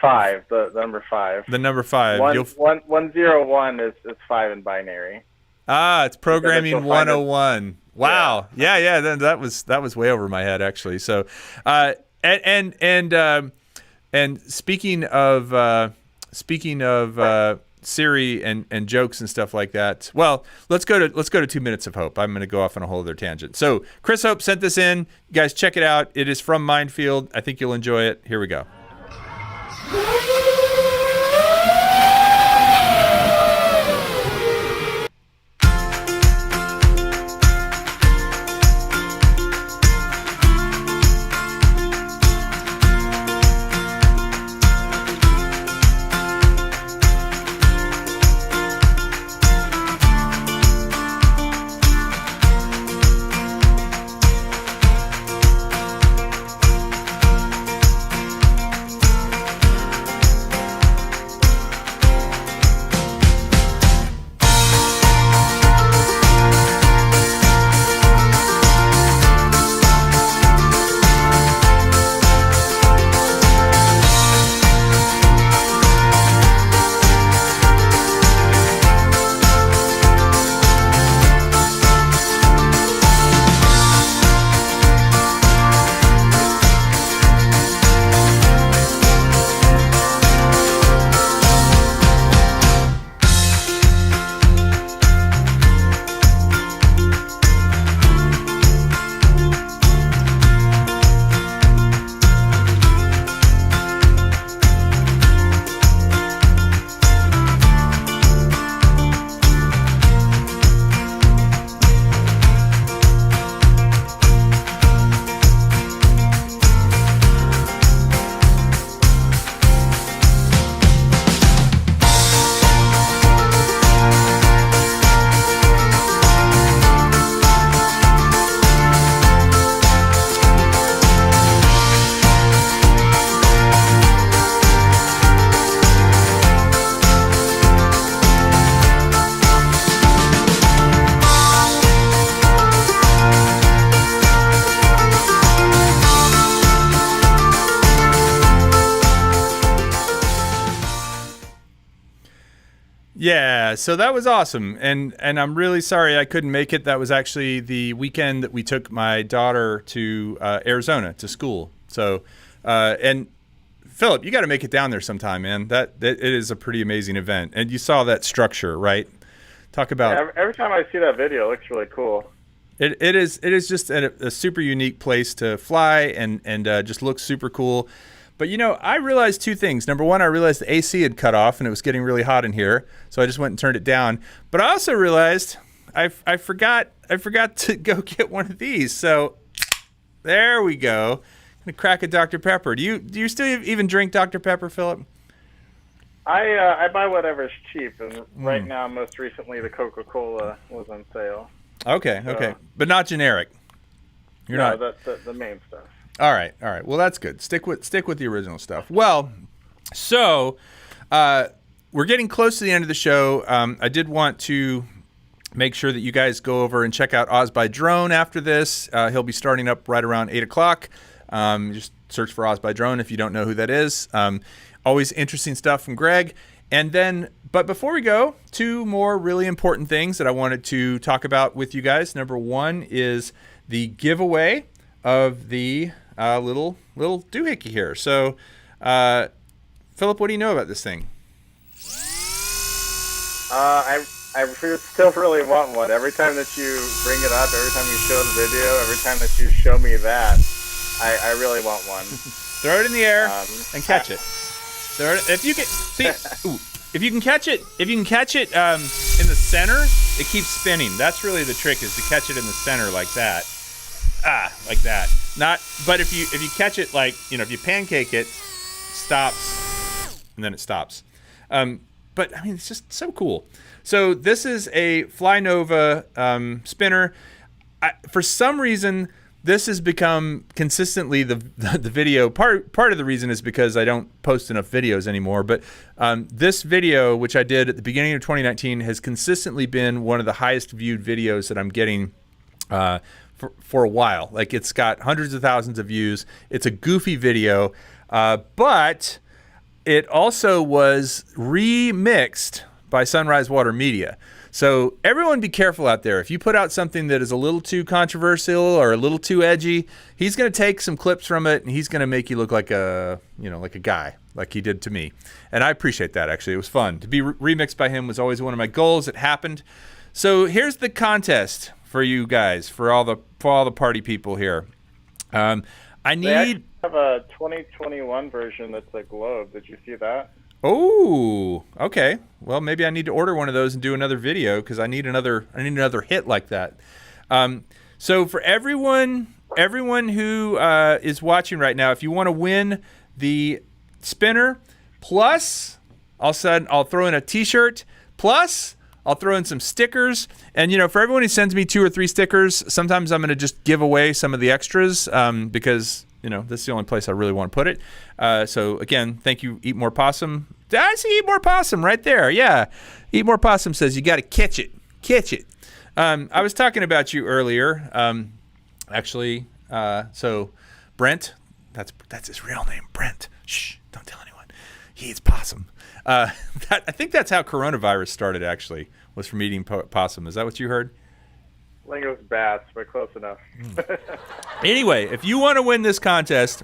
5. The number 5. The number 5. 101 is 5 in binary. It's programming 101. Wow. Yeah. That was way over my head actually. So, and speaking of Siri and jokes and stuff like that. Well, let's go to 2 minutes of hope. I'm going to go off on a whole other tangent. So Chris Hope sent this in. You guys check it out. It is from Minefield. I think you'll enjoy it. Here we go. Yeah, so that was awesome, and I'm really sorry I couldn't make it. That was actually the weekend that we took my daughter to Arizona to school. So, and Philip, you got to make it down there sometime, man. That it is a pretty amazing event, and you saw that structure, right? Talk about every time I see that video, it looks really cool. It is just a super unique place to fly, and just looks super cool. But, you know, I realized two things. Number one, I realized the AC had cut off and it was getting really hot in here. So I just went and turned it down. But I also realized I forgot to go get one of these. So there we go. I'm going to crack a Dr. Pepper. Do you still even drink Dr. Pepper, Philip? I buy whatever's cheap. And right now, most recently, the Coca-Cola was on sale. Okay. But not generic. You're not. That's the main stuff. All right. Well, that's good. Stick with the original stuff. Well, so we're getting close to the end of the show. I did want to make sure that you guys go over and check out Oz by Drone after this. He'll be starting up right around 8 o'clock. Just search for Oz by Drone if you don't know who that is. Always interesting stuff from Greg. And then, but before we go, two more really important things that I wanted to talk about with you guys. Number one is the giveaway of the little doohickey here. So, Philip, what do you know about this thing? I still really want one. Every time that you bring it up, every time you show the video, every time that you show me that, I really want one. Throw it in the air and catch it. If you can see, ooh, if you can catch it in the center, it keeps spinning. That's really the trick, is to catch it in the center like that. Like that. But if you catch it like, if you pancake it, stops, and then it stops. But I mean, it's just so cool. So this is a Flynova spinner. For some reason, this has become consistently the video. Part of the reason is because I don't post enough videos anymore. But this video, which I did at the beginning of 2019, has consistently been one of the highest viewed videos that I'm getting for a while. Like, it's got hundreds of thousands of views. It's a goofy video, but it also was remixed by Sunrise Water Media. So everyone be careful out there. If you put out something that is a little too controversial or a little too edgy, he's going to take some clips from it and he's going to make you look like a guy, like he did to me. And I appreciate that, actually. It was fun. To be remixed by him was always one of my goals. It happened. So here's the contest for you guys, for all the party people here. I need... They have a 2021 version that's a globe. Did you see that? Oh, okay. Well, maybe I need to order one of those and do another video, because I need another hit like that. So for everyone who is watching right now, if you want to win the spinner, plus I'll throw in a T-shirt, plus I'll throw in some stickers. And for everyone who sends me 2 or 3 stickers, sometimes I'm going to just give away some of the extras because this is the only place I really want to put it. So again, thank you, Eat More Possum. I see Eat More Possum right there. Yeah, Eat More Possum says you got to catch it. I was talking about you earlier, actually. So Brent, that's his real name, Brent. Shh, don't tell anyone. He eats possum. I think that's how coronavirus started. Actually, was from eating possum. Is that what you heard? I think it was bats, but close enough. Anyway, if you want to win this contest,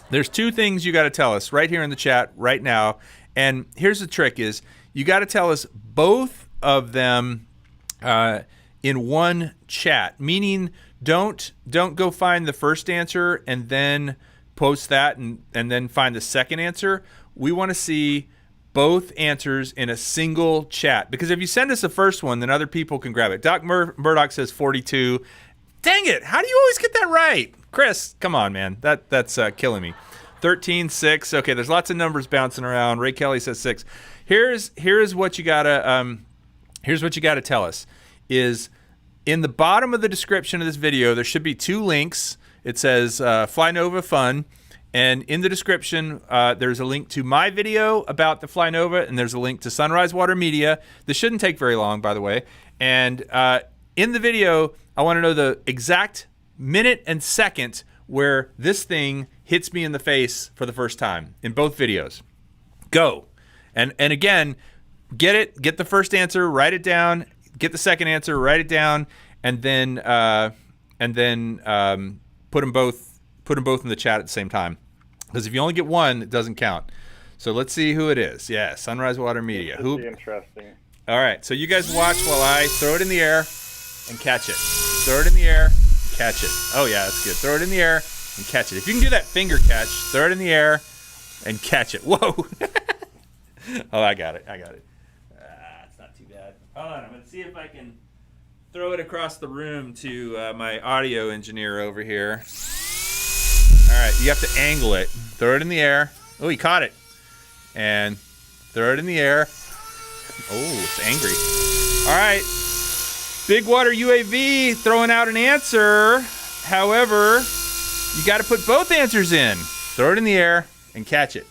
there's 2 things you got to tell us right here in the chat right now. And here's the trick: is you got to tell us both of them in one chat. Meaning, don't go find the first answer and then post that and then find the second answer. We want to see both answers in a single chat, because if you send us the first one, then other people can grab it. Doc Murdoch says 42. Dang it! How do you always get that right, Chris? Come on, man. That's killing me. 13, 6. Okay, there's lots of numbers bouncing around. Ray Kelly says 6. Here's what you gotta tell us. Is in the bottom of the description of this video, there should be 2 links. It says Flynova Fun. And in the description, there's a link to my video about the Flynova, and there's a link to Sunrise Water Media. This shouldn't take very long, by the way. And in the video, I want to know the exact minute and second where this thing hits me in the face for the first time in both videos. Go. And again, get the first answer, write it down. Get the second answer, write it down, and then put them both in the chat at the same time. Because if you only get one, it doesn't count. So let's see who it is. Yeah, Sunrise Water Media. This will be interesting. All right, so you guys watch while I throw it in the air and catch it. Throw it in the air, catch it. Oh yeah, that's good. Throw it in the air and catch it. If you can do that finger catch, throw it in the air and catch it. Whoa. Oh, I got it. It's not too bad. Hold on, I'm going to see if I can throw it across the room to my audio engineer over here. All right, you have to angle it. Throw it in the air. Oh, he caught it. And throw it in the air. Oh, it's angry. All right. Big Water UAV throwing out an answer. However, you got to put both answers in. Throw it in the air and catch it.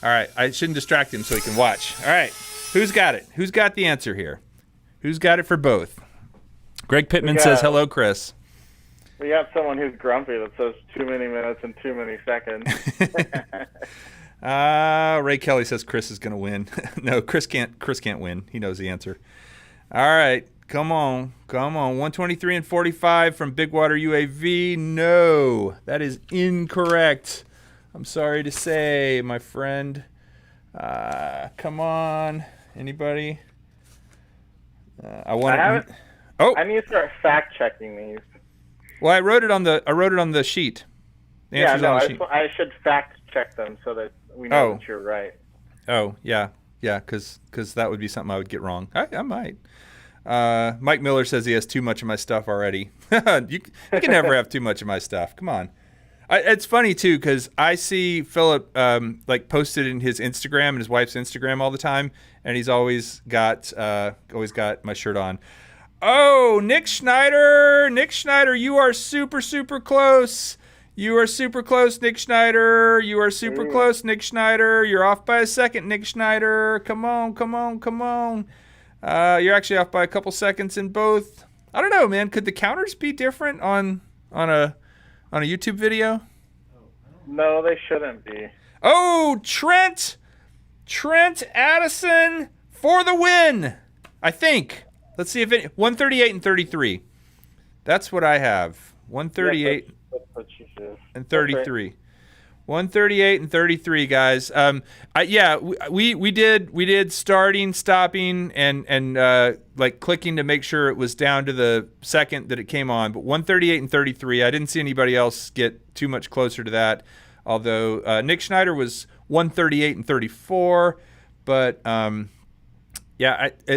All right, I shouldn't distract him so he can watch. All right, who's got it? Who's got the answer here? Who's got it for both? Greg Pittman says, hello, Chris. We have someone who's grumpy that says too many minutes and too many seconds. Ray Kelly says Chris is going to win. No, Chris can't win. He knows the answer. All right, come on. 123 and 45 from Big Water UAV. No, that is incorrect. I'm sorry to say, my friend. Come on, anybody? I need to start fact checking these. Well, I wrote it on the sheet. The answer's on the sheet. I should fact check them so that we know that you're right. Oh, yeah. Yeah, because that would be something I would get wrong. I might. Mike Miller says he has too much of my stuff already. You can never have too much of my stuff. Come on. It's funny too because I see Philip like posted in his Instagram and his wife's Instagram all the time, and he's always got my shirt on. Oh, Nick Schneider, you are super close. You are super close, Nick Schneider. You are super close, Nick Schneider. You're off by a second, Nick Schneider. Come on. You're actually off by a couple seconds in both. I don't know, man. Could the counters be different on a YouTube video? No, they shouldn't be. Oh, Trent Addison for the win, I think. Let's see if it 138 and 33. That's what I have. 138 and 33. 138 and 33, guys. We did starting, stopping, and like clicking to make sure it was down to the second that it came on. But 138 and 33. I didn't see anybody else get too much closer to that. Although Nick Schneider was 138 and 34. But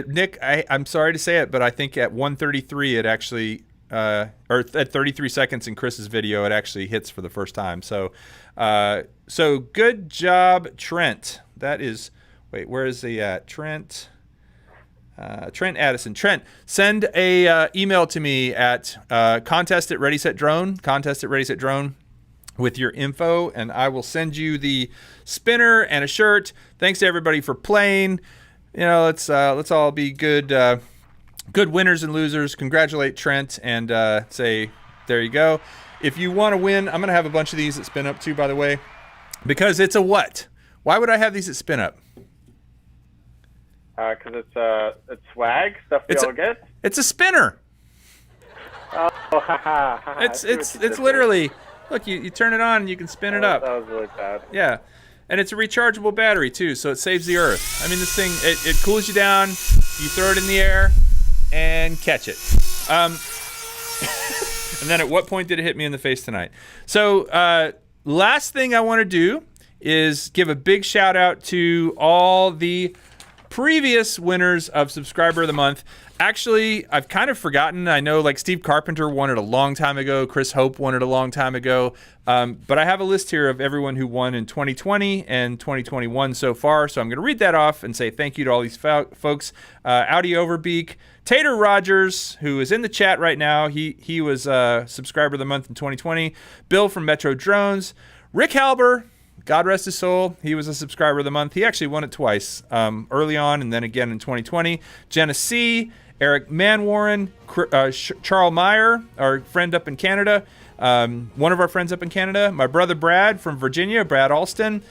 Nick, I'm sorry to say it, but I think at 133 it actually. Or at 33 seconds in Chris's video, it actually hits for the first time. So good job, Trent. That is, wait, where is he at? Trent Addison. Trent, send a email to me at contest@ReadySetDrone with your info, and I will send you the spinner and a shirt. Thanks to everybody for playing. Let's all be good. Good winners and losers. Congratulate Trent and say, there you go. If you want to win, I'm going to have a bunch of these at Spin Up too, by the way, because it's a what? Why would I have these at Spin Up? Because it's swag, stuff we all get. It's a spinner. Oh, haha. It's literally, look, you turn it on and you can spin it up. That was really bad. Yeah. And it's a rechargeable battery too, so it saves the earth. I mean, this thing, it cools you down, you throw it in the air, and catch it. And then at what point did it hit me in the face tonight? So last thing I want to do is give a big shout out to all the previous winners of Subscriber of the Month. Actually, I've kind of forgotten. I know like Steve Carpenter won it a long time ago. Chris Hope won it a long time ago. But I have a list here of everyone who won in 2020 and 2021 so far. So I'm going to read that off and say thank you to all these folks. Audi Overbeak, Tater Rogers, who is in the chat right now. He was Subscriber of the Month in 2020. Bill from Metro Drones. Rick Halber, God rest his soul. He was a Subscriber of the Month. He actually won it twice, early on and then again in 2020. Jenna C., Eric Manwarren, Charles Meyer, our friend up in Canada, one of our friends up in Canada, my brother Brad from Virginia, Brad Alston,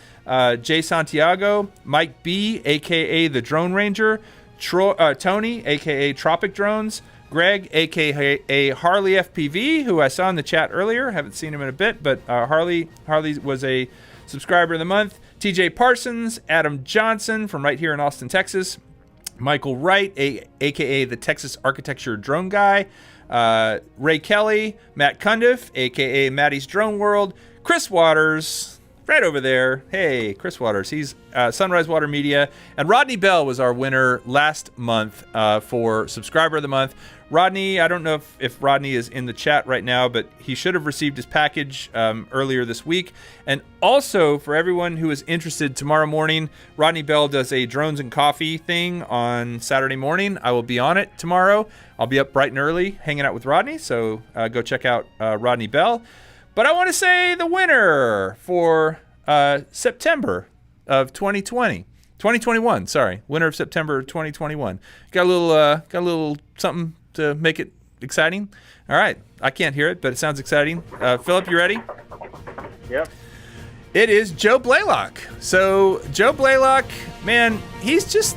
Jay Santiago, Mike B., a.k.a. the Drone Ranger, Tony, a.k.a. Tropic Drones, Greg, a.k.a. Harley FPV, who I saw in the chat earlier. Haven't seen him in a bit, but Harley was a Subscriber of the Month. TJ Parsons, Adam Johnson from right here in Austin, Texas. Michael Wright, a.k.a. the Texas Architecture Drone Guy. Ray Kelly, Matt Cundiff, a.k.a. Maddie's Drone World. Chris Waters, right over there. Hey, Chris Waters. He's Sunrise Water Media. And Rodney Bell was our winner last month for Subscriber of the Month. Rodney, I don't know if Rodney is in the chat right now, but he should have received his package earlier this week. And also, for everyone who is interested, tomorrow morning, Rodney Bell does a Drones and Coffee thing on Saturday morning. I will be on it tomorrow. I'll be up bright and early hanging out with Rodney, so go check out Rodney Bell. But I want to say the winner for September of 2021, sorry. Winner of September 2021. Got a little something to make it exciting. All right. I can't hear it, but it sounds exciting. Philip, you ready? Yep. It is Joe Blaylock. So Joe Blaylock, man, he's just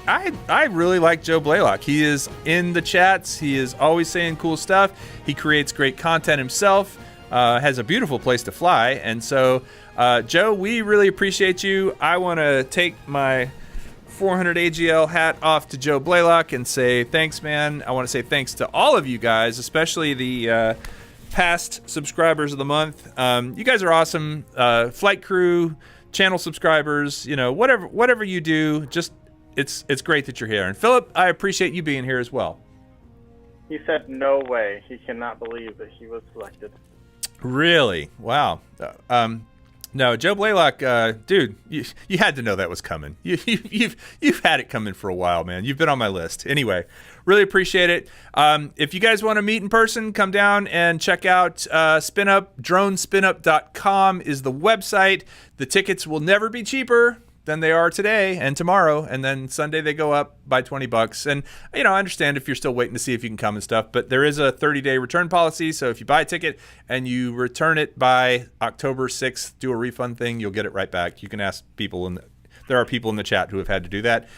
I really like Joe Blaylock. He is in the chats. He is always saying cool stuff. He creates great content himself. Has a beautiful place to fly. And so, Joe, we really appreciate you. I want to take my 400 AGL hat off to Joe Blaylock and say thanks, man. I want to say thanks to all of you guys, especially the past subscribers of the month. You guys are awesome. Flight crew, channel subscribers, whatever you do, just it's great that you're here. And Philip, I appreciate you being here as well. He said no way. He cannot believe that he was selected. Really? Wow. No, Joe Blaylock, dude, you had to know that was coming. You've had it coming for a while, man. You've been on my list. Anyway, really appreciate it. If you guys want to meet in person, come down and check out SpinUp. DroneSpinUp.com is the website. The tickets will never be cheaper than they are today and tomorrow, and then Sunday they go up by $20. And I understand if you're still waiting to see if you can come and stuff, but there is a 30-day return policy. So if you buy a ticket and you return it by October 6th, do a refund thing, you'll get it right back. You can ask people, there are people in the chat who have had to do that.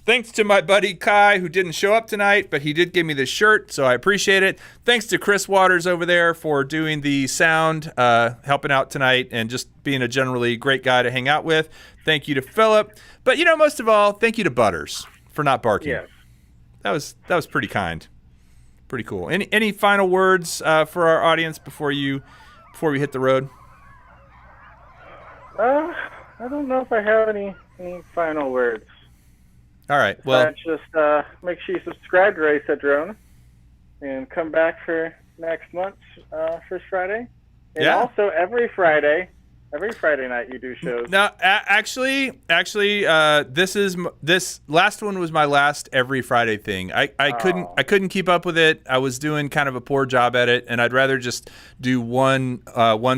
Thanks to my buddy Kai, who didn't show up tonight, but he did give me this shirt, so I appreciate it. Thanks to Chris Waters over there for doing the sound, helping out tonight, and just being a generally great guy to hang out with. Thank you to Philip. But, most of all, thank you to Butters for not barking. Yes. That was pretty kind. Pretty cool. Any final words for our audience before we hit the road? I don't know if I have any final words. All right. Well, just make sure you subscribe to Ready Set Drone and come back for next month's First Friday. And also every Friday night you do shows. No, actually, this last one was my last every Friday thing. I couldn't keep up with it. I was doing kind of a poor job at it, and I'd rather just do one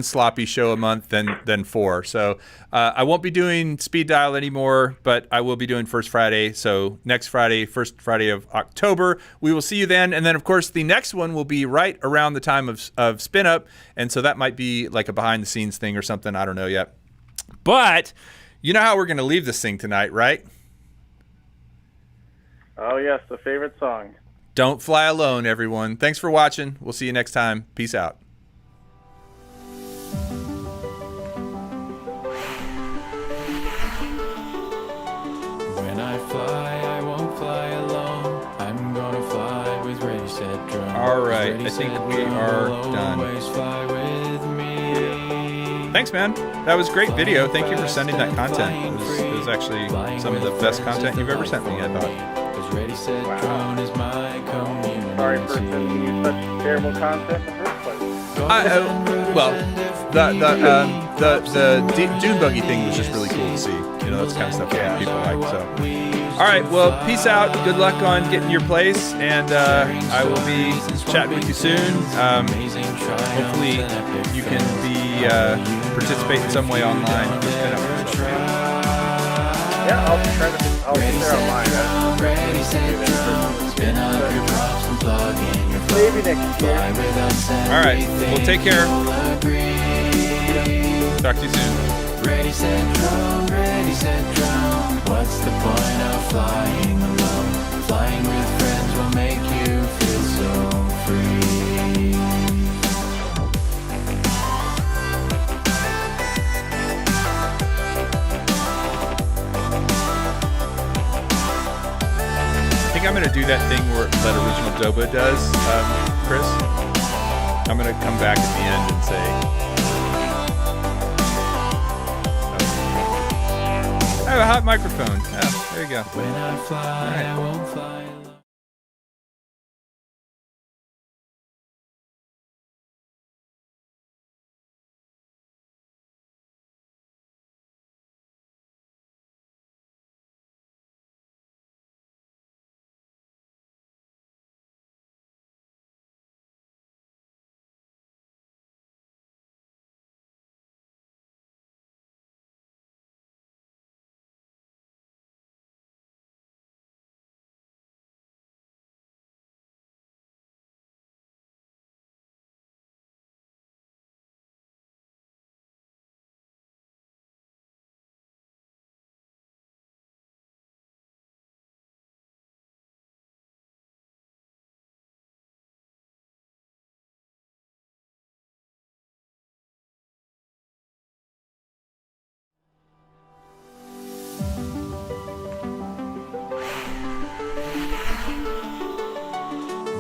sloppy show a month than four. So I won't be doing Speed Dial anymore, but I will be doing First Friday. So next Friday, first Friday of October, we will see you then. And then, of course, the next one will be right around the time of Spin Up, and so that might be like a behind the scenes thing or something. I don't know yet. But you know how we're going to leave this thing tonight, right? Oh, yes, the favorite song. Don't Fly Alone, everyone. Thanks for watching. We'll see you next time. Peace out. When I fly, I won't fly alone. I'm gonna fly with Ready Set Drone. All right, I think we are done. Thanks, man. That was great video. Thank you for sending that content. It was actually some of the best content you've ever sent me, I thought. Wow. Sorry for sending you such terrible content in the first place. Well, the dune buggy thing was just really cool to see. That's the kind of stuff that people like. So, all right. Well, peace out. Good luck on getting your place, and I will be chatting with you soon. Hopefully, you can participate in some way online. Yeah, I'll be there online. Maybe next year. All right. Well, take care. Talk to you soon. Ready, set, drone. What's the point of flying alone? Flying with friends will make you feel so free. I think I'm going to do that thing that original Doba does, Chris. I'm going to come back at the end and say, I have a hot microphone. Yeah, there you go. When I fly, I won't fly.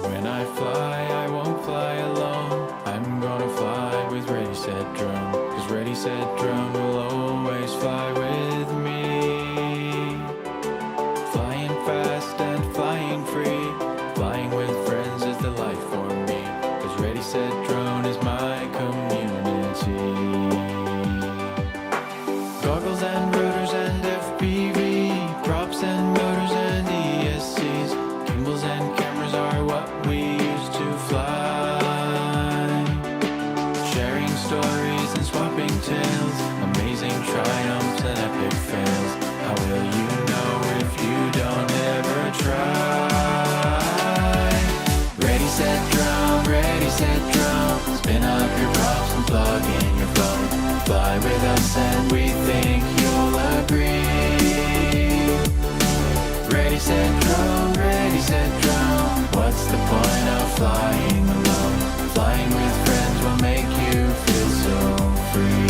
When I fly, I won't fly alone. I'm gonna fly with Ready Set Drone. 'cause Ready Set Drone will always fly with me. Flying fast and flying free, flying with friends is the life for me, 'cause Ready Set Drone is my community. Goggles and rotors and FPV, props and motors and ESCs, gimbals and cameras are what we use to fly. Sharing stories and swapping tales, amazing triumphs and epic fails. How will you know if you don't ever try? Ready, set, drone, spin up your props and plug in your phone. Fly with us and we think you'll agree. Ready, set, drone, what's the point of flying alone? Flying with friends will make you feel so free.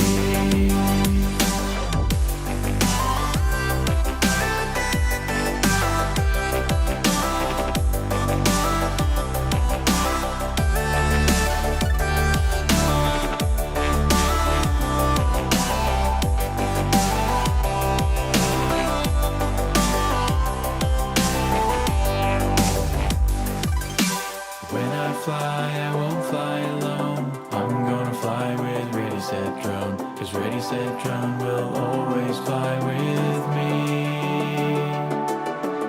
When I fly, I won't fly alone. I'm gonna fly with Ready Set Drone, 'cause Ready Set Drone will always fly with me.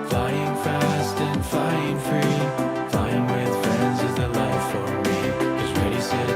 Flying fast and flying free, flying with friends is the life for me, 'cause Ready Set